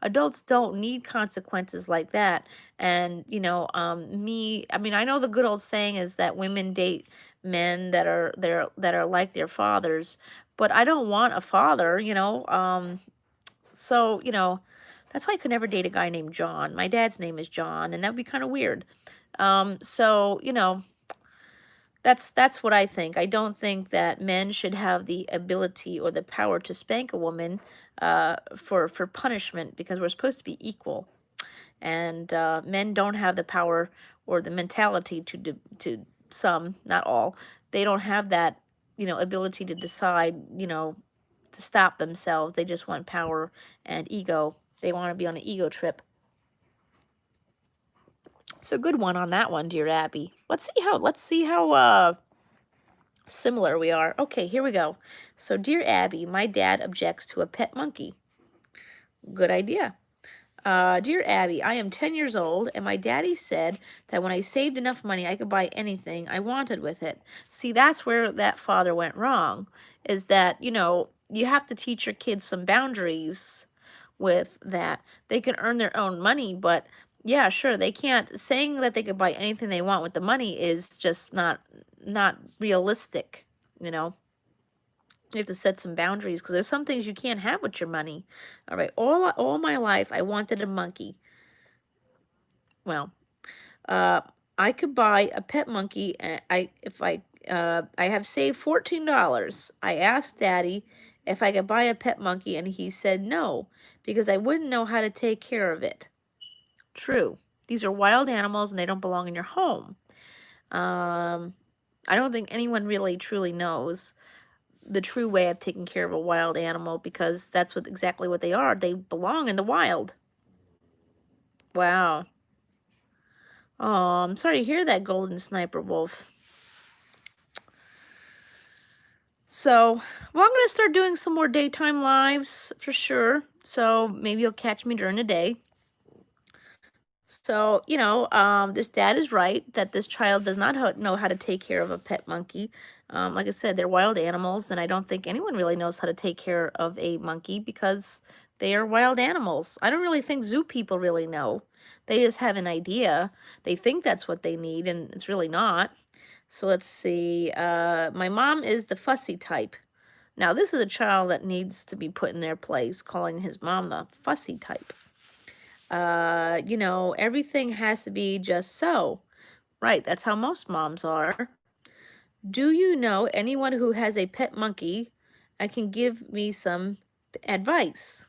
adults don't need consequences like that. And, I mean, I know the good old saying is that women date men that are like their fathers, but I don't want a father. So, that's why I could never date a guy named John. My dad's name is John, and that would be kind of weird. So, that's what I think. I don't think that men should have the ability or the power to spank a woman for punishment, because we're supposed to be equal. And men don't have the power or the mentality to some, not all. They don't have that, ability to decide, to stop themselves. They just want power and ego. They want to be on an ego trip. So good one on that one, dear Abby. Let's see how similar we are. Okay, here we go. So, dear Abby, my dad objects to a pet monkey. Good idea. Dear Abby, I am 10 years old, and my daddy said that when I saved enough money, I could buy anything I wanted with it. See, that's where that father went wrong, is that, you have to teach your kids some boundaries with that. They can earn their own money, but yeah, sure, they can't. Saying that they could buy anything they want with the money is just not realistic, you know. You have to set some boundaries, because there's some things you can't have with your money. All right, all my life I wanted a monkey. Well, uh, I could buy a pet monkey. I have saved $14. I asked Daddy if I could buy a pet monkey, and he said no, because I wouldn't know how to take care of it. True. These are wild animals, and they don't belong in your home. I don't think anyone really truly knows the true way of taking care of a wild animal, because that's exactly what they are. They belong in the wild. Wow. Oh, I'm sorry to hear that, Golden Sniper Wolf. So, well, I'm going to start doing some more daytime lives for sure. So maybe you'll catch me during the day. So, this dad is right that this child does not know how to take care of a pet monkey. Like I said, they're wild animals, and I don't think anyone really knows how to take care of a monkey because they are wild animals. I don't really think zoo people really know. They just have an idea. They think that's what they need, and it's really not. So let's see. My mom is the fussy type. Now, this is a child that needs to be put in their place, calling his mom the fussy type. Everything has to be just so. Right, that's how most moms are. Do you know anyone who has a pet monkey and can give me some advice?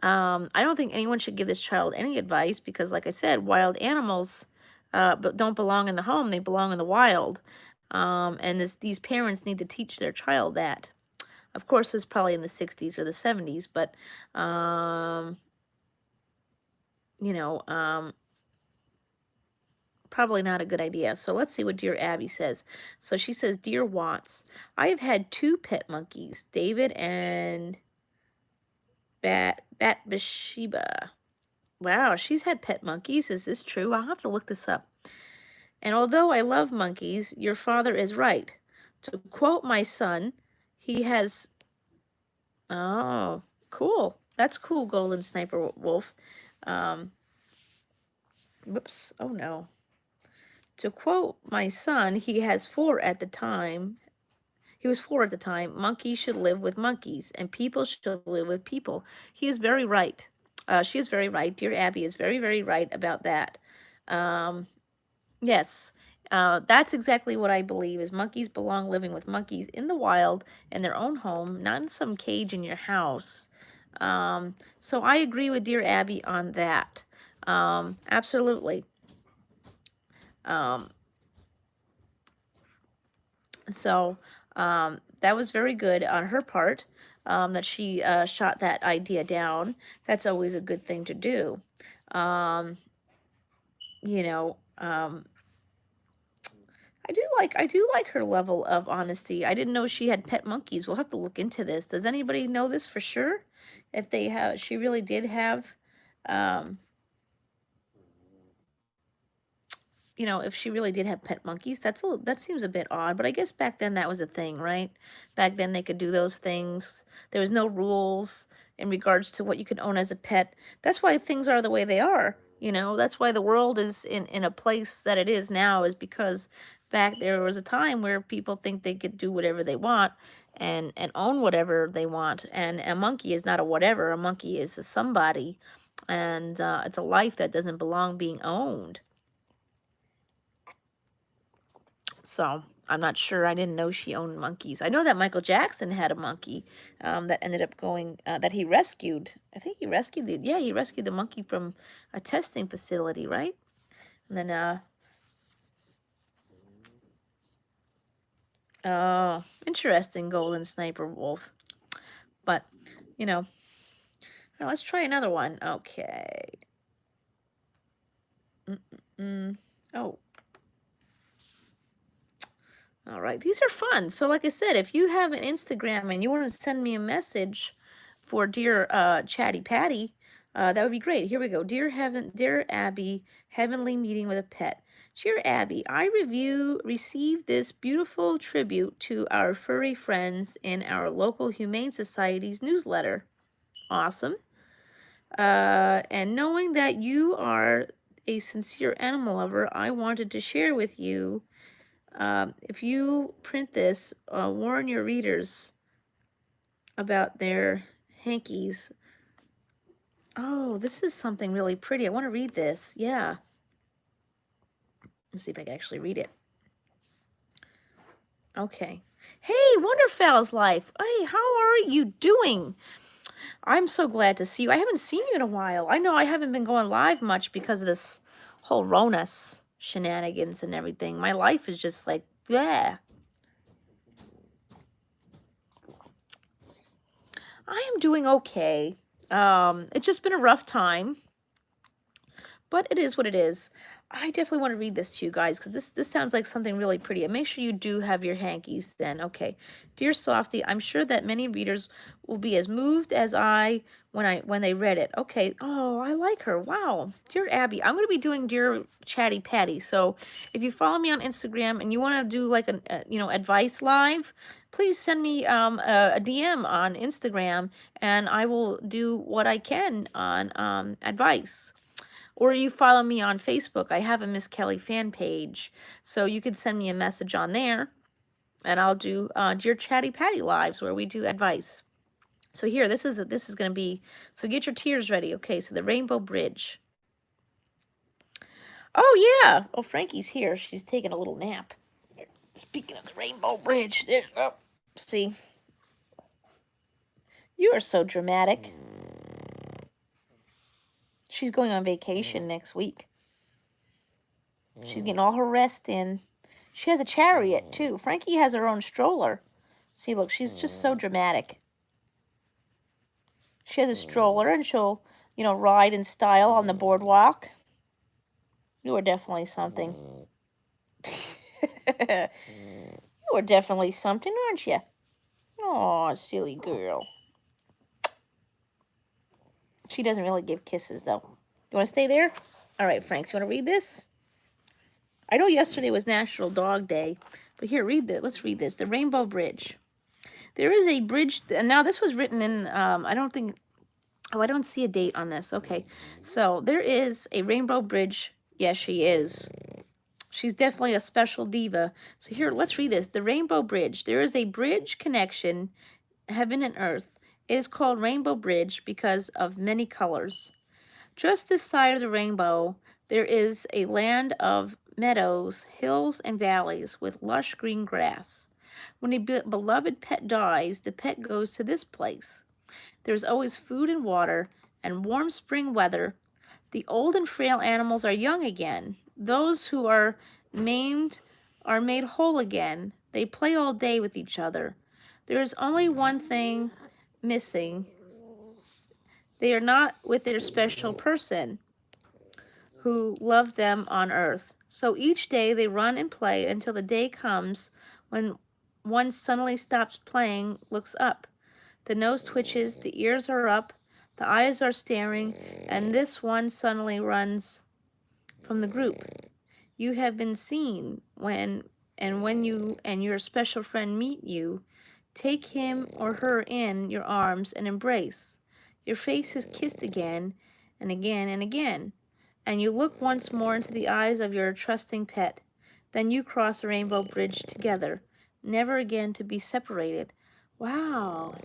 I don't think anyone should give this child any advice because, like I said, wild animals but don't belong in the home, they belong in the wild. And these parents need to teach their child that. Of course, it was probably in the 60s or the 70s, but, you know, um, probably not a good idea. So let's see what Dear Abby says. So she says, Dear Watts, I have had two pet monkeys, David and Bat Bathsheba. Wow, she's had pet monkeys. Is this true? I'll have to look this up. And although I love monkeys, your father is right. To quote my son, he has. Oh, cool. That's cool, Golden Sniper Wolf. Um, whoops. Oh no. To quote my son, he has four at the time. He was four at the time. Monkeys should live with monkeys, and people should live with people. He is very right. She is very right. Dear Abby is very, very right about that. Um, yes, that's exactly what I believe is monkeys belong living with monkeys in the wild, in their own home, not in some cage in your house. So I agree with Dear Abby on that. Absolutely. Um, So that was very good on her part that she shot that idea down. That's always a good thing to do. Um, you know, um, I do like her level of honesty. I didn't know she had pet monkeys. We'll have to look into this. Does anybody know this for sure? If she really did have um, if she really did have pet monkeys, that seems a bit odd. But I guess back then that was a thing, right? Back then they could do those things. There was no rules in regards to what you could own as a pet. That's why things are the way they are. That's why the world is in a place that it is now, is because back there was a time where people think they could do whatever they want and own whatever they want. And a monkey is not a whatever. A monkey is a somebody, and it's a life that doesn't belong being owned. So I'm not sure. I didn't know she owned monkeys. I know that Michael Jackson had a monkey that ended up going that he rescued. I think he rescued the monkey from a testing facility, right? And then oh, interesting, Golden Sniper Wolf. But let's try another one. Okay. Mm-mm-mm. Oh, all right, these are fun. So like I said, if you have an Instagram and you want to send me a message for Dear Chatty Patty, that would be great. Here we go. Dear Abby, heavenly meeting with a pet. Dear Abby, I received this beautiful tribute to our furry friends in our local Humane Society's newsletter. Awesome. And knowing that you are a sincere animal lover, I wanted to share with you, if you print this, warn your readers about their hankies. Oh, this is something really pretty. I want to read this. Yeah. Let's see if I can actually read it. Okay. Hey, Wonderfowl's Life. Hey, how are you doing? I'm so glad to see you. I haven't seen you in a while. I know I haven't been going live much because of this whole Ronus shenanigans and everything. My life is just like, yeah. I am doing okay. It's just been a rough time, but it is what it is. I definitely want to read this to you guys because this sounds like something really pretty. And make sure you do have your hankies then. Okay. Dear Softy, I'm sure that many readers will be as moved as I when they read it. Okay. Oh, I like her. Wow. Dear Abby, I'm going to be doing Dear Chatty Patty. So if you follow me on Instagram and you want to do like an advice live, please send me a DM on Instagram and I will do what I can on advice. Or you follow me on Facebook. I have a Miss Kelly fan page. So you could send me a message on there. And I'll do Dear Chatty Patty lives where we do advice. So here, this is going to be, so get your tears ready. Okay, so the Rainbow Bridge. Oh, yeah. Oh, Frankie's here. She's taking a little nap. Speaking of the Rainbow Bridge, there, oh, see. You are so dramatic. She's going on vacation next week. She's getting all her rest in. She has a chariot, too. Frankie has her own stroller. See, look, she's just so dramatic. She has a stroller, and she'll, ride in style on the boardwalk. You are definitely something. You are definitely something, aren't you? Oh, silly girl. She doesn't really give kisses, though. You want to stay there? All right, Frank, you want to read this? I know yesterday was National Dog Day, but here, read this. Let's read this. The Rainbow Bridge. There is a bridge, and now this was written in, I don't see a date on this. Okay, so there is a Rainbow Bridge. Yes, she is. She's definitely a special diva. So here, let's read this. The Rainbow Bridge. There is a bridge connection, heaven and earth. It is called Rainbow Bridge because of many colors. Just this side of the rainbow, there is a land of meadows, hills, and valleys with lush green grass. When a beloved pet dies, the pet goes to this place. There's always food and water and warm spring weather. The old and frail animals are young again. Those who are maimed are made whole again. They play all day with each other. There is only one thing missing. They are not with their special person who loved them on earth. So each day they run and play until the day comes when one suddenly stops playing, looks up. The nose twitches, the ears are up, the eyes are staring, and this one suddenly runs from the group. You have been seen when you and your special friend meet you, take him or her in your arms and embrace. Your face is kissed again and again and again, and you look once more into the eyes of your trusting pet. Then you cross the rainbow bridge together, never again to be separated. Wow.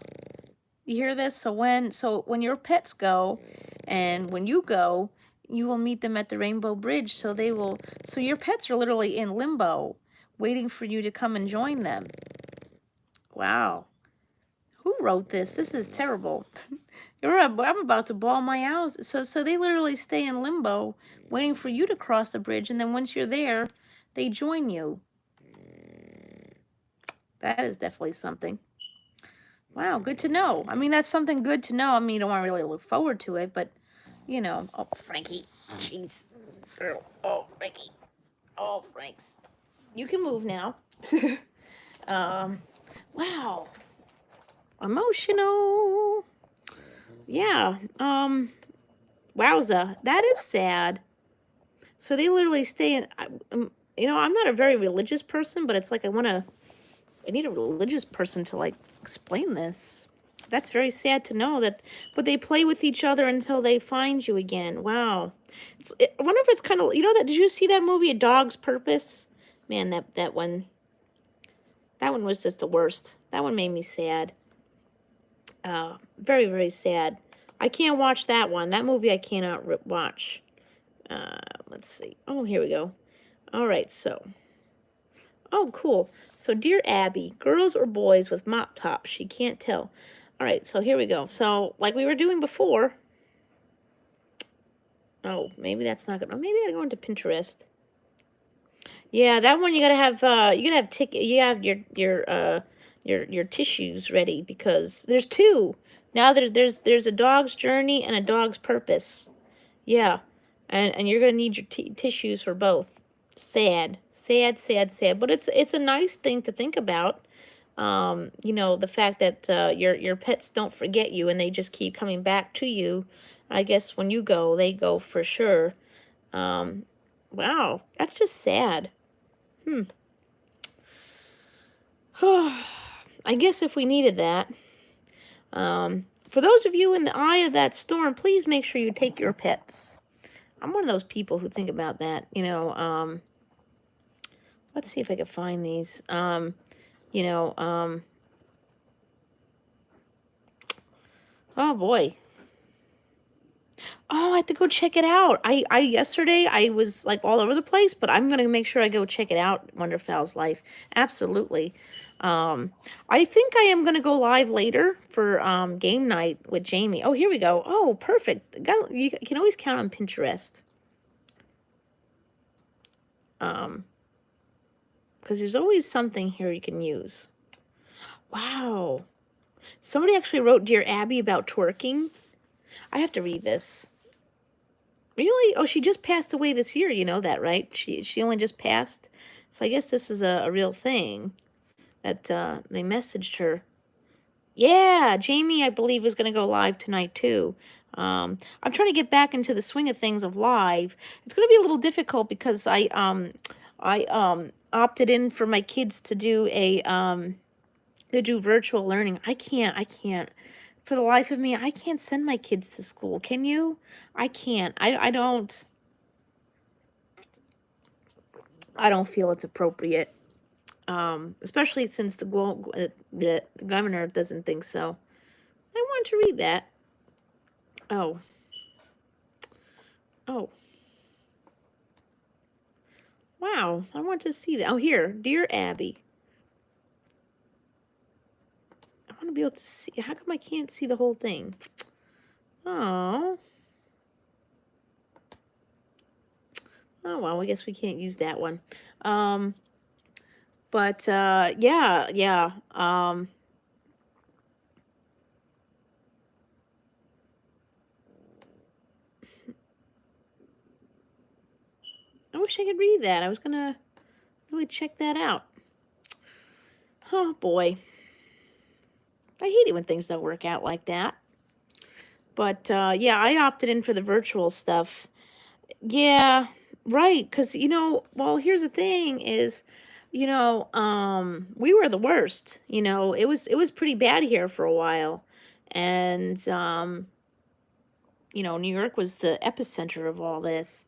You hear this? So when your pets go and when you go, you will meet them at the Rainbow Bridge. So your pets are literally in limbo, waiting for you to come and join them. Wow. Who wrote this? This is terrible. I'm about to bawl my eyes. So they literally stay in limbo, waiting for you to cross the bridge, and then once you're there, they join you. That is definitely something. Wow, good to know. I mean, that's something good to know. I mean, you don't want to really look forward to it, but, Oh, Frankie. Jeez. Girl. Oh, Frankie. Oh, Franks. You can move now. Wow. Emotional. Yeah. Wowza. That is sad. So they literally stay in, I'm not a very religious person, but it's like I need a religious person to, like, explain this. That's very sad to know that, but they play with each other until they find you again. Wow. I wonder if it's kind of, did you see that movie, A Dog's Purpose? Man, that one was just the worst. That one made me sad. Very, very sad. I can't watch that one. That movie I cannot watch. Let's see. Oh, here we go. All right, so. Oh, cool. So, dear Abby, girls or boys with mop tops? She can't tell. All right, so here we go. So, like we were doing before. Oh, maybe that's not gonna. Maybe I gotta go into Pinterest. Yeah, that one you gotta have. You have your tissues ready because there's two. Now there's a dog's journey and a dog's purpose. Yeah, and you're gonna need your tissues for both. Sad, sad, sad, sad. But it's a nice thing to think about. You know, the fact that your pets don't forget you and they just keep coming back to you. I guess when you go, they go for sure. Um, wow, that's just sad. Hmm. I guess if we needed that. For those of you in the eye of that storm, please make sure you take your pets. I'm one of those people who think about that. You know, let's see if I can find these. You know, oh boy. Oh, I have to go check it out. I yesterday I was like all over the place, but I'm gonna make sure I go check it out. Wonderfowl's Life, absolutely. Um, I think I am gonna go live later for game night with Jamie. Oh, here we go. Oh, perfect. You can always count on Pinterest. Because there's always something here you can use. Wow. Somebody actually wrote Dear Abby about twerking. I have to read this. Really? Oh, she just passed away this year. You know that, right? She only just passed. So I guess this is a real thing that they messaged her. Yeah, Jamie, I believe, is going to go live tonight too. I'm trying to get back into the swing of things of live. It's going to be a little difficult because I opted in for my kids to do to do virtual learning. I can't. For the life of me, I can't send my kids to school. Can you? I can't. I don't feel it's appropriate. Especially since the governor doesn't think so. I wanted to read that. Oh. Oh. Wow. I want to see that. Oh, here. Dear Abby. I want to be able to see. How come I can't see the whole thing? Oh. Oh, well, I guess we can't use that one. But, yeah. I wish I could read that. I was going to really check that out. Oh, boy. I hate it when things don't work out like that. But, yeah, I opted in for the virtual stuff. Yeah, right. Because, well, here's the thing is, we were the worst. It was pretty bad here for a while. And, New York was the epicenter of all this.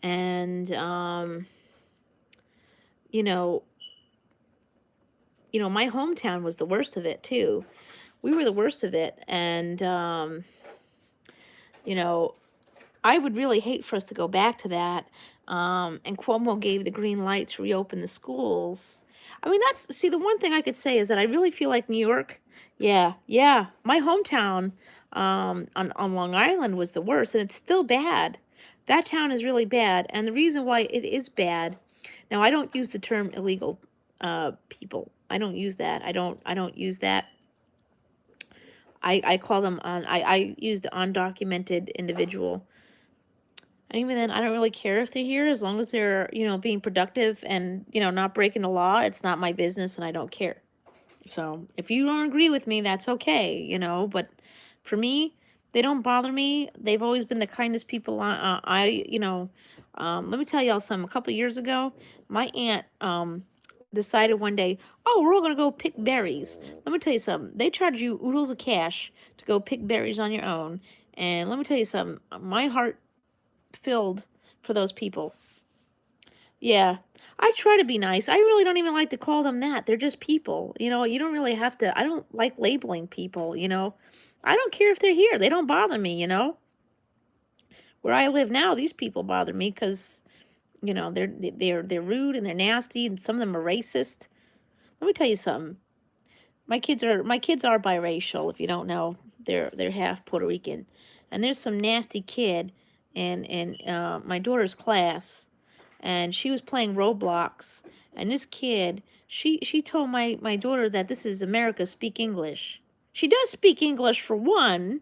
And, you know, my hometown was the worst of it too. We were the worst of it. And, you know, I would really hate for us to go back to that. And Cuomo gave the green light to reopen the schools. I mean, see, the one thing I could say is that I really feel like New York, yeah, my hometown on Long Island was the worst, and it's still bad. That town is really bad, and the reason why it is bad, now I don't use the term illegal people. I don't use that. I don't use that. I call them I use the undocumented individual. And even then, I don't really care if they're here as long as they're, being productive and, not breaking the law. It's not my business and I don't care. So if you don't agree with me, that's okay, but for me, they don't bother me. They've always been the kindest people. Let me tell y'all something. A couple of years ago, my aunt, decided one day, oh, we're all going to go pick berries. Let me tell you something. They charge you oodles of cash to go pick berries on your own. And let me tell you something. My heart filled for those people. Yeah. I try to be nice. I really don't even like to call them that. They're just people. You don't really have to. I don't like labeling people. I don't care if they're here. They don't bother me. Where I live now, these people bother me because, they're rude and they're nasty and some of them are racist. Let me tell you something. My kids are biracial, if you don't know. They're half Puerto Rican. And there's some nasty kid in my daughter's class, and she was playing Roblox, and this kid, she told my daughter that this is America, speak English. She does speak English for one,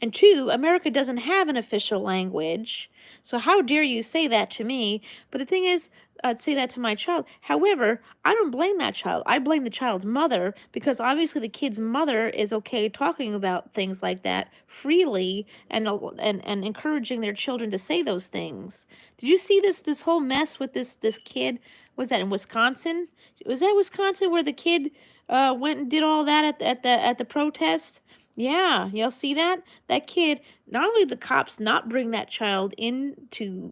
And two, America doesn't have an official language. So how dare you say that to me? But the thing is, say that to my child. However, I don't blame that child. I blame the child's mother because obviously the kid's mother is okay talking about things like that freely and encouraging their children to say those things. Did you see this whole mess with this kid? Was that in Wisconsin? Was that Wisconsin where the kid went and did all that at the protest? Yeah, y'all see that? That kid, not only the cops not bring that child the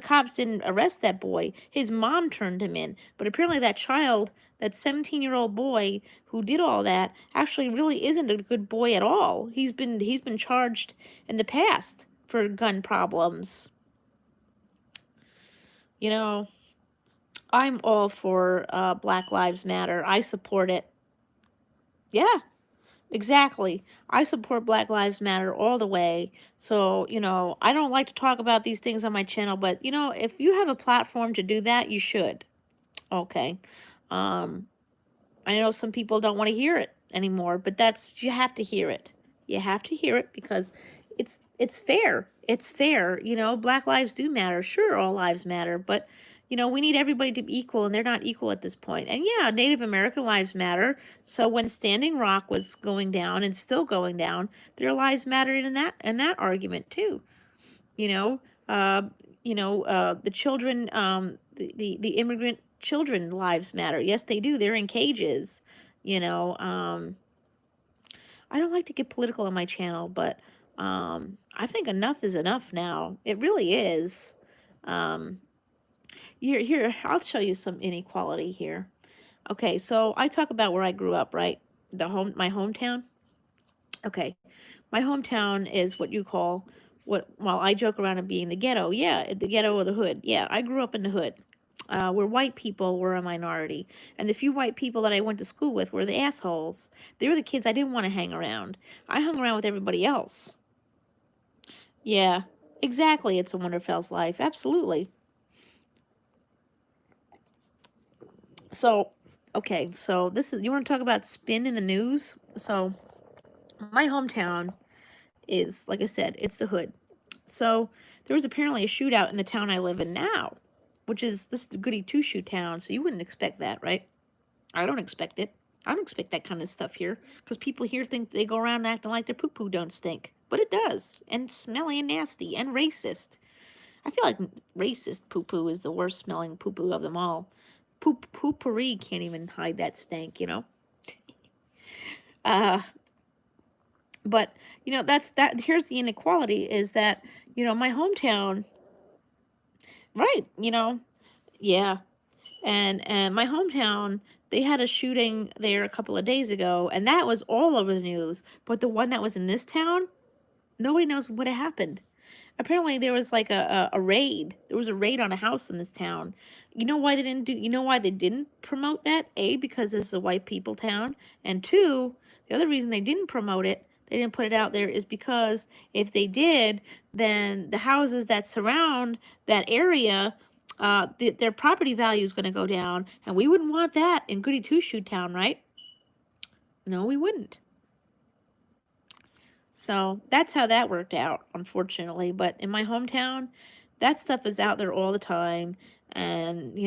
cops didn't arrest that boy. His mom turned him in. But apparently that child, that 17-year-old boy who did all that, actually really isn't a good boy at all. He's been charged in the past for gun problems. You know, I'm all for Black Lives Matter. I support it. Yeah. Exactly. I support Black Lives Matter all the way. So, I don't like to talk about these things on my channel, but, if you have a platform to do that, you should. Okay. Um, I know some people don't want to hear it anymore, but you have to hear it. You have to hear it because it's fair. It's fair. Black lives do matter. Sure, all lives matter, but we need everybody to be equal, and they're not equal at this point. And yeah, Native American lives matter. So when Standing Rock was going down and still going down, their lives mattered in that argument too. You know, uh, the children, the immigrant children lives matter. Yes, they do. They're in cages. You know, I don't like to get political on my channel, but I think enough is enough now. It really is. Um, here, I'll show you some inequality here. Okay, so I talk about where I grew up, right? My hometown. Okay, my hometown is what you call well, I joke around of being the ghetto. Yeah, the ghetto or the hood. Yeah, I grew up in the hood. Where white people were a minority. And the few white people that I went to school with were the assholes. They were the kids I didn't want to hang around. I hung around with everybody else. Yeah, exactly. It's a Wonderfell's life. Absolutely. So, okay, so you want to talk about spin in the news? So, my hometown is, like I said, it's the hood. So there was apparently a shootout in the town I live in now, this is the goody two shoe town. So you wouldn't expect that, right? I don't expect it. I don't expect that kind of stuff here because people here think they go around acting like their poo poo don't stink, but it does, and it's smelly and nasty and racist. I feel like racist poo poo is the worst smelling poo poo of them all. Poopery can't even hide that stank. Uh, but that's that. Here's the inequality: is that my hometown, right? Yeah, and my hometown, they had a shooting there a couple of days ago, and that was all over the news. But the one that was in this town, nobody knows what happened. Apparently there was like a raid. There was a raid on a house in this town. You know why they didn't promote that? A, because this is a white people town, and two, the other reason they didn't promote it, they didn't put it out there, is because if they did, then the houses that surround that area, their property value is going to go down, and we wouldn't want that in Goody Two Shoe Town, right? No, we wouldn't. So that's how that worked out, unfortunately. But in my hometown, that stuff is out there all the time. And,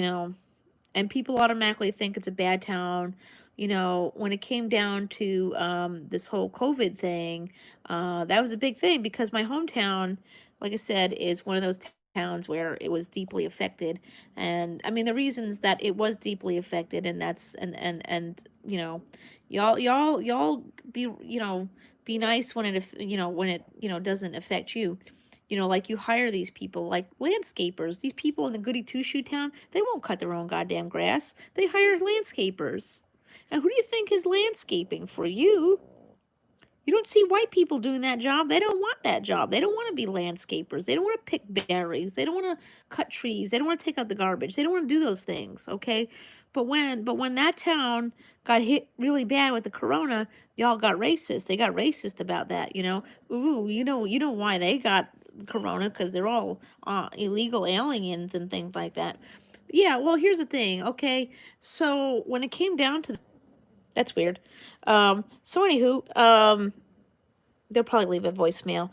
and people automatically think it's a bad town. When it came down to this whole COVID thing, that was a big thing because my hometown, like I said, is one of those towns where it was deeply affected. And I mean, the reasons that it was deeply affected, and that's, and, y'all be nice when it doesn't affect you. Like you hire these people like landscapers. These people in the Goody Two Shoe town, they won't cut their own goddamn grass. They hire landscapers. And who do you think is landscaping for you? You don't see white people doing that job. They don't want that job. They don't want to be landscapers. They don't want to pick berries. They don't want to cut trees. They don't want to take out the garbage. They don't want to do those things, okay? But when that town got hit really bad with the corona, y'all got racist. They got racist about that, Ooh, you know why they got corona, because they're all illegal aliens and things like that. Yeah, well, here's the thing, okay? So when it came down to that's weird. So anywho, They'll probably leave a voicemail.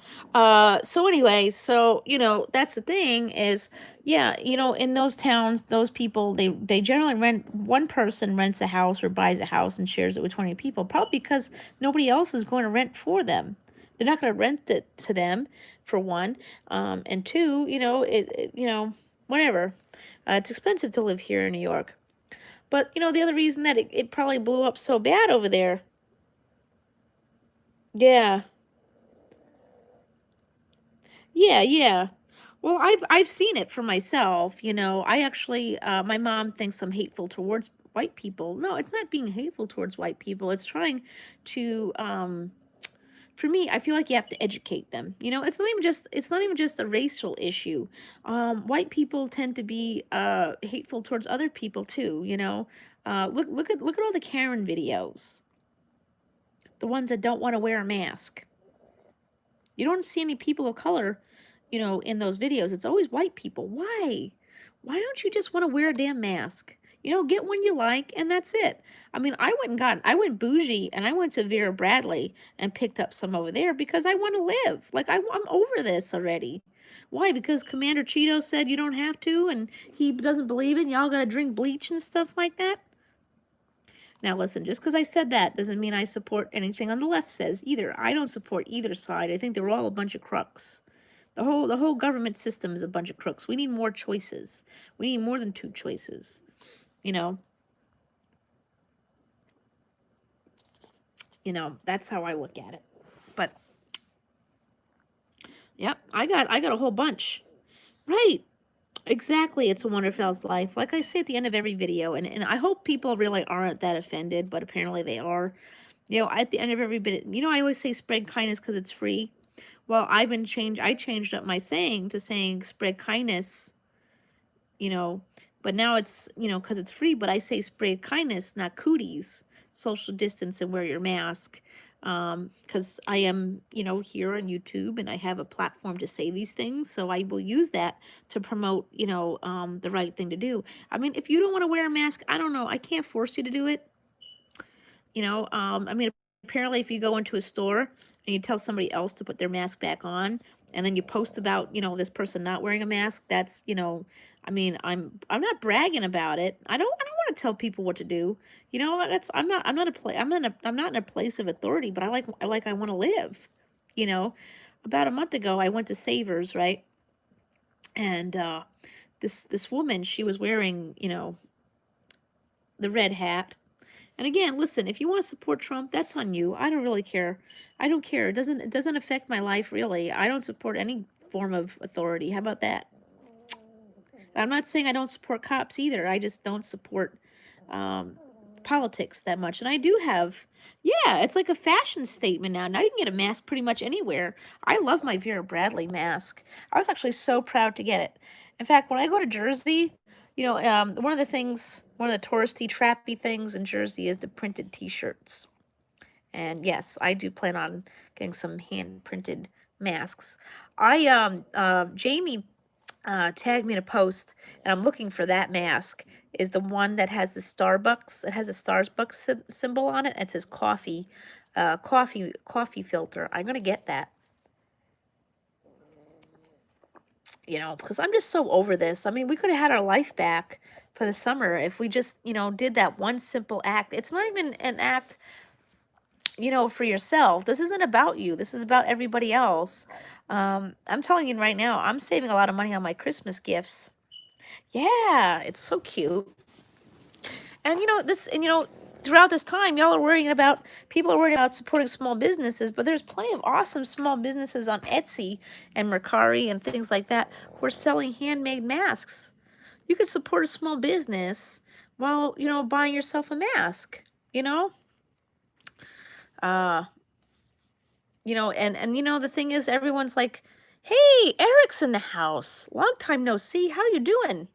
So anyway, so that's the thing is, yeah, in those towns, those people they generally rent one person rents a house or buys a house and shares it with 20 people, probably because nobody else is going to rent for them. They're not going to rent it to them, for one, and two, whatever. It's expensive to live here in New York. But the other reason that it probably blew up so bad over there. Yeah. Yeah, yeah. Well, I've seen it for myself, I actually my mom thinks I'm hateful towards white people. No, it's not being hateful towards white people. It's trying to for me, I feel like you have to educate them. It's not even just a racial issue. White people tend to be hateful towards other people too. Look at all the Karen videos. The ones that don't want to wear a mask. You don't see any people of color, in those videos. It's always white people. Why? Why don't you just want to wear a damn mask? Get one you like, and that's it. I mean, I went bougie, and I went to Vera Bradley and picked up some over there because I want to live. Like, I'm over this already. Why? Because Commander Cheeto said you don't have to, and he doesn't believe it, and y'all gotta drink bleach and stuff like that? Now, listen, just because I said that doesn't mean I support anything on the left says either. I don't support either side. I think they're all a bunch of crooks. The whole government system is a bunch of crooks. We need more choices. We need more than two choices. You know, that's how I look at it. But yep, I got a whole bunch. Right. Exactly. It's a Wonderfell's life. Like I say at the end of every video, and I hope people really aren't that offended, but apparently they are. At the end of every bit, I always say spread kindness because it's free. Well, I changed up my saying to saying spread kindness, you know, but now it's, because it's free, but I say spread kindness, not cooties, social distance and wear your mask. Because I am, here on YouTube and I have a platform to say these things. So I will use that to promote, the right thing to do. I mean, if you don't want to wear a mask, I don't know. I can't force you to do it. I mean, apparently if you go into a store and you tell somebody else to put their mask back on, and then you post about, this person not wearing a mask, that's, I mean, I'm not bragging about it. I don't want to tell people what to do. That's I'm not in a place of authority, but I want to live. You know, about a month ago I went to Savers, right? And this woman, she was wearing, the red hat. And again, listen, if you want to support Trump, that's on you. I don't really care. I don't care. It doesn't affect my life really. I don't support any form of authority. How about that? I'm not saying I don't support cops either. I just don't support um, politics that much. And I do have, yeah, it's like a fashion statement now. Now you can get a mask pretty much anywhere. I love my Vera Bradley mask. I was actually so proud to get it. In fact, when I go to Jersey, one of the touristy, trappy things in Jersey is the printed T-shirts. And yes, I do plan on getting some hand printed masks. Jamie tagged me in a post, and I'm looking for that mask. Is the one that has the Starbucks? It has a Starbucks symbol on it. And it says coffee filter. I'm gonna get that. Because I'm just so over this. I mean, we could have had our life back for the summer if we just, did that one simple act. It's not even an act, for yourself. This isn't about you. This is about everybody else. I'm telling you right now, I'm saving a lot of money on my Christmas gifts. Yeah, it's so cute. And throughout this time, people are worrying about supporting small businesses, but there's plenty of awesome small businesses on Etsy and Mercari and things like that who are selling handmade masks. You could support a small business while, buying yourself a mask, you know? Uh, the thing is, everyone's like, "Hey, Eric's in the house. Long time no see. How are you doing?"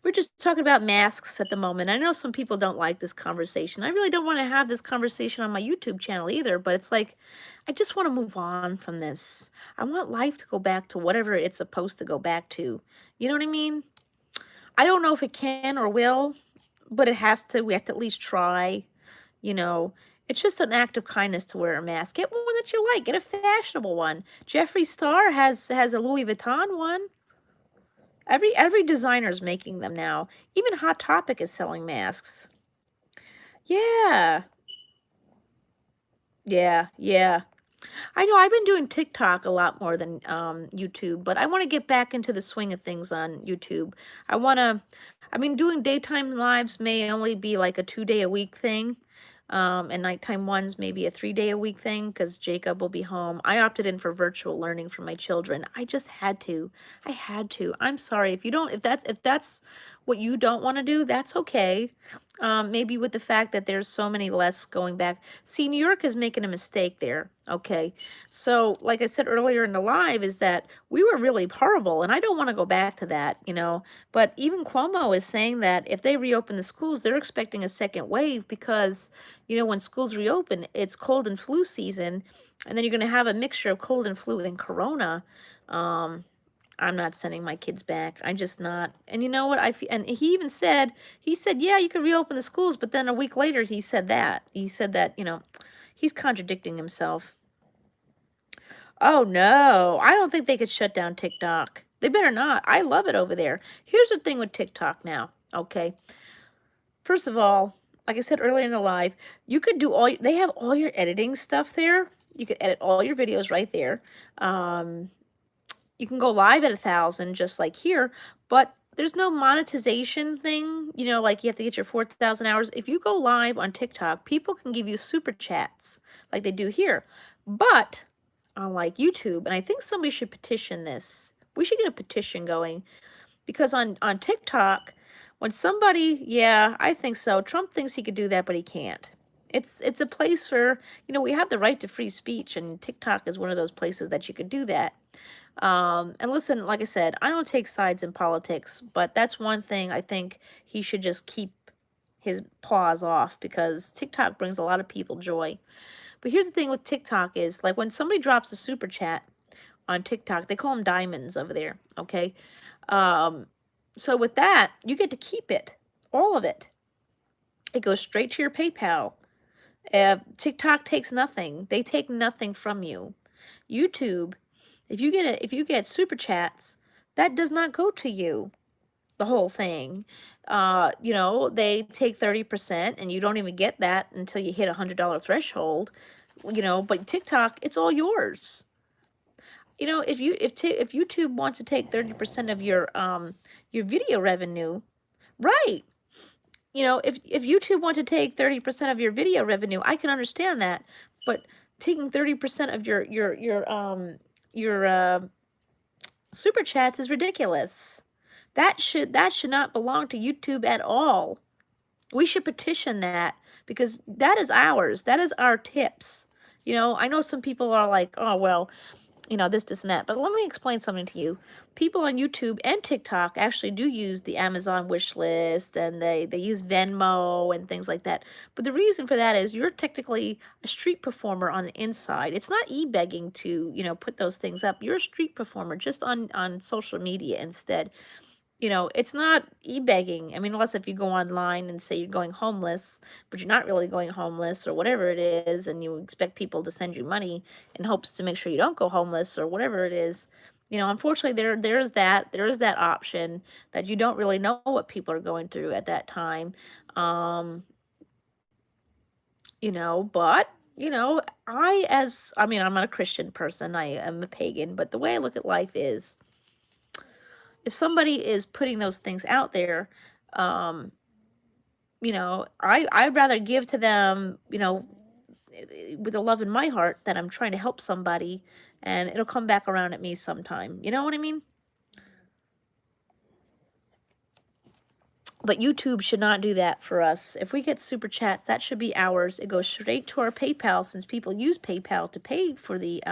We're just talking about masks at the moment. I know some people don't like this conversation. I really don't want to have this conversation on my YouTube channel either, but it's like, I just want to move on from this. I want life to go back to whatever it's supposed to go back to. You know what I mean? I don't know if it can or will, but it has to. We have to at least try. You know, It's just an act of kindness to wear a mask. Get one that you like. Get a fashionable one. Jeffree Star has a Louis Vuitton one. Every designer's making them now. Even Hot Topic is selling masks. Yeah. Yeah, yeah. I know I've been doing TikTok a lot more than YouTube, but I want to get back into the swing of things on YouTube. I want to, I mean, doing daytime lives may only be like a 2 day a week thing, and nighttime ones maybe a 3 day a week thing because Jacob will be home. I opted in for virtual learning for my children. I just had to. I had to. I'm sorry if you don't, if that's what you don't want to do, that's okay. Maybe with the fact that there's so many less going back. See, New York is making a mistake there. Okay. So, like I said earlier in the live, is that we were really horrible, and I don't want to go back to that. But even Cuomo is saying that if they reopen the schools, they're expecting a second wave because, when schools reopen, it's cold and flu season, and then you're going to have a mixture of cold and flu and corona. Um, I'm not sending my kids back. I'm just not. And you know what? And he said, yeah, you could reopen the schools, but then a week later he said that. He said that, he's contradicting himself. Oh no, I don't think they could shut down TikTok. They better not. I love it over there. Here's the thing with TikTok now, okay? First of all, like I said earlier in the live, you could do they have all your editing stuff there. You could edit all your videos right there. Um, you can go live at 1,000 just like here, but there's no monetization thing, like you have to get your 4,000 hours. If you go live on TikTok, people can give you super chats like they do here. But unlike YouTube, and I think somebody should petition this. We should get a petition going because on TikTok, when somebody, yeah, I think so. Trump thinks he could do that, but he can't. It's a place for, we have the right to free speech, and TikTok is one of those places that you could do that. And listen, like I said, I don't take sides in politics, but that's one thing I think he should just keep his paws off because TikTok brings a lot of people joy. But here's the thing with TikTok is like when somebody drops a super chat on TikTok, they call them diamonds over there, okay? Um, so with that, you get to keep it, all of it. It goes straight to your PayPal. TikTok takes nothing. They take nothing from you. YouTube, if you get super chats, that does not go to you. The whole thing. They take 30% and you don't even get that until you hit $100 threshold. But TikTok, it's all yours. If YouTube wants to take 30% of your video revenue, right? If YouTube wants to take 30% of your video revenue, I can understand that. But taking 30% of your super chats is ridiculous. That should not belong to YouTube at all. We should petition that because that is ours. That is our tips. I know some people are like, oh well, this and that. But let me explain something to you. People on YouTube and TikTok actually do use the Amazon wish list and they use Venmo and things like that. But the reason for that is you're technically a street performer on the inside. It's not e-begging to, put those things up. You're a street performer just on social media instead. It's not e-begging. I mean, unless if you go online and say you're going homeless, but you're not really going homeless or whatever it is, and you expect people to send you money in hopes to make sure you don't go homeless or whatever it is. Unfortunately, there is that option that you don't really know what people are going through at that time. Um, but I'm not a Christian person. I am a pagan, but the way I look at life is if somebody is putting those things out there, um, I'd rather give to them, with the love in my heart that I'm trying to help somebody and it'll come back around at me sometime. You know what I mean? But YouTube should not do that for us. If we get super chats, that should be ours. It goes straight to our PayPal since people use PayPal to pay for the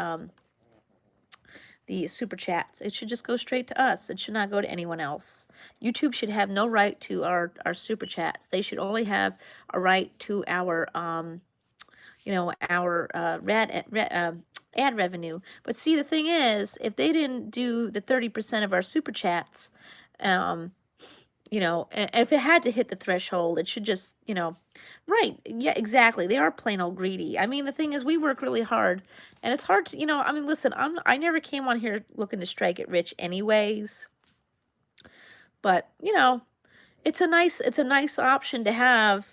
super chats. It should just go straight to us. It should not go to anyone else. YouTube should have no right to our super chats. They should only have a right to our ad revenue. But see, the thing is, if they didn't do the 30% of our super chats, And if it had to hit the threshold, it should just, right. Yeah, exactly. They are plain old greedy. I mean, the thing is, we work really hard, and it's hard to, I mean, listen, I never came on here looking to strike it rich anyways, but, it's a nice option to have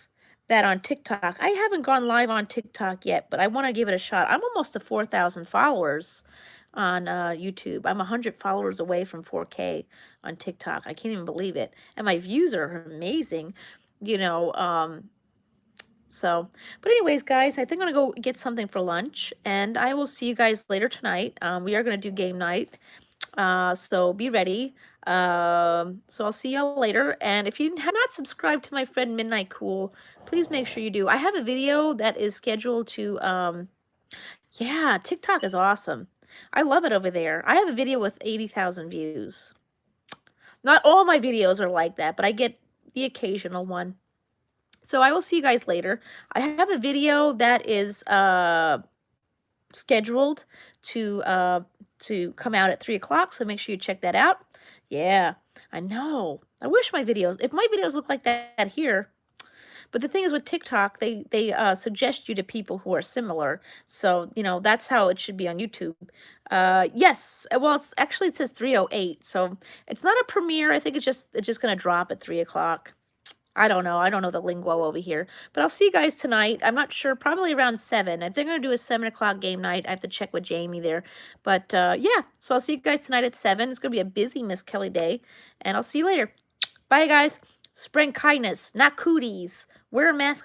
that on TikTok. I haven't gone live on TikTok yet, but I want to give it a shot. I'm almost to 4,000 followers on YouTube. I'm 100 followers away from 4K on TikTok. I can't even believe it. And my views are amazing, you know. But anyways, guys, I think I'm going to go get something for lunch, and I will see you guys later tonight. We are going to do game night. So be ready. So I'll see y'all later. And if you have not subscribed to my friend Midnight Cool, please make sure you do. I have a video that is scheduled to, yeah, TikTok is awesome. I love it over there. I have a video with 80,000 views. Not all my videos are like that, but I get the occasional one. So I will see you guys later. I have a video that is, scheduled to come out at 3 o'clock, so make sure you check that out. Yeah, I know. I wish if my videos look like that here, but the thing is with TikTok, they suggest you to people who are similar. So, that's how it should be on YouTube. Yes, well, it says 3:08, so it's not a premiere. I think it's just gonna drop at 3 o'clock. I don't know. I don't know the lingo over here. But I'll see you guys tonight. I'm not sure. Probably around 7. I think I'm going to do a 7 o'clock game night. I have to check with Jamie there. But, yeah. So I'll see you guys tonight at 7. It's going to be a busy Miss Kelly day. And I'll see you later. Bye, guys. Spread kindness, not cooties. Wear a mask and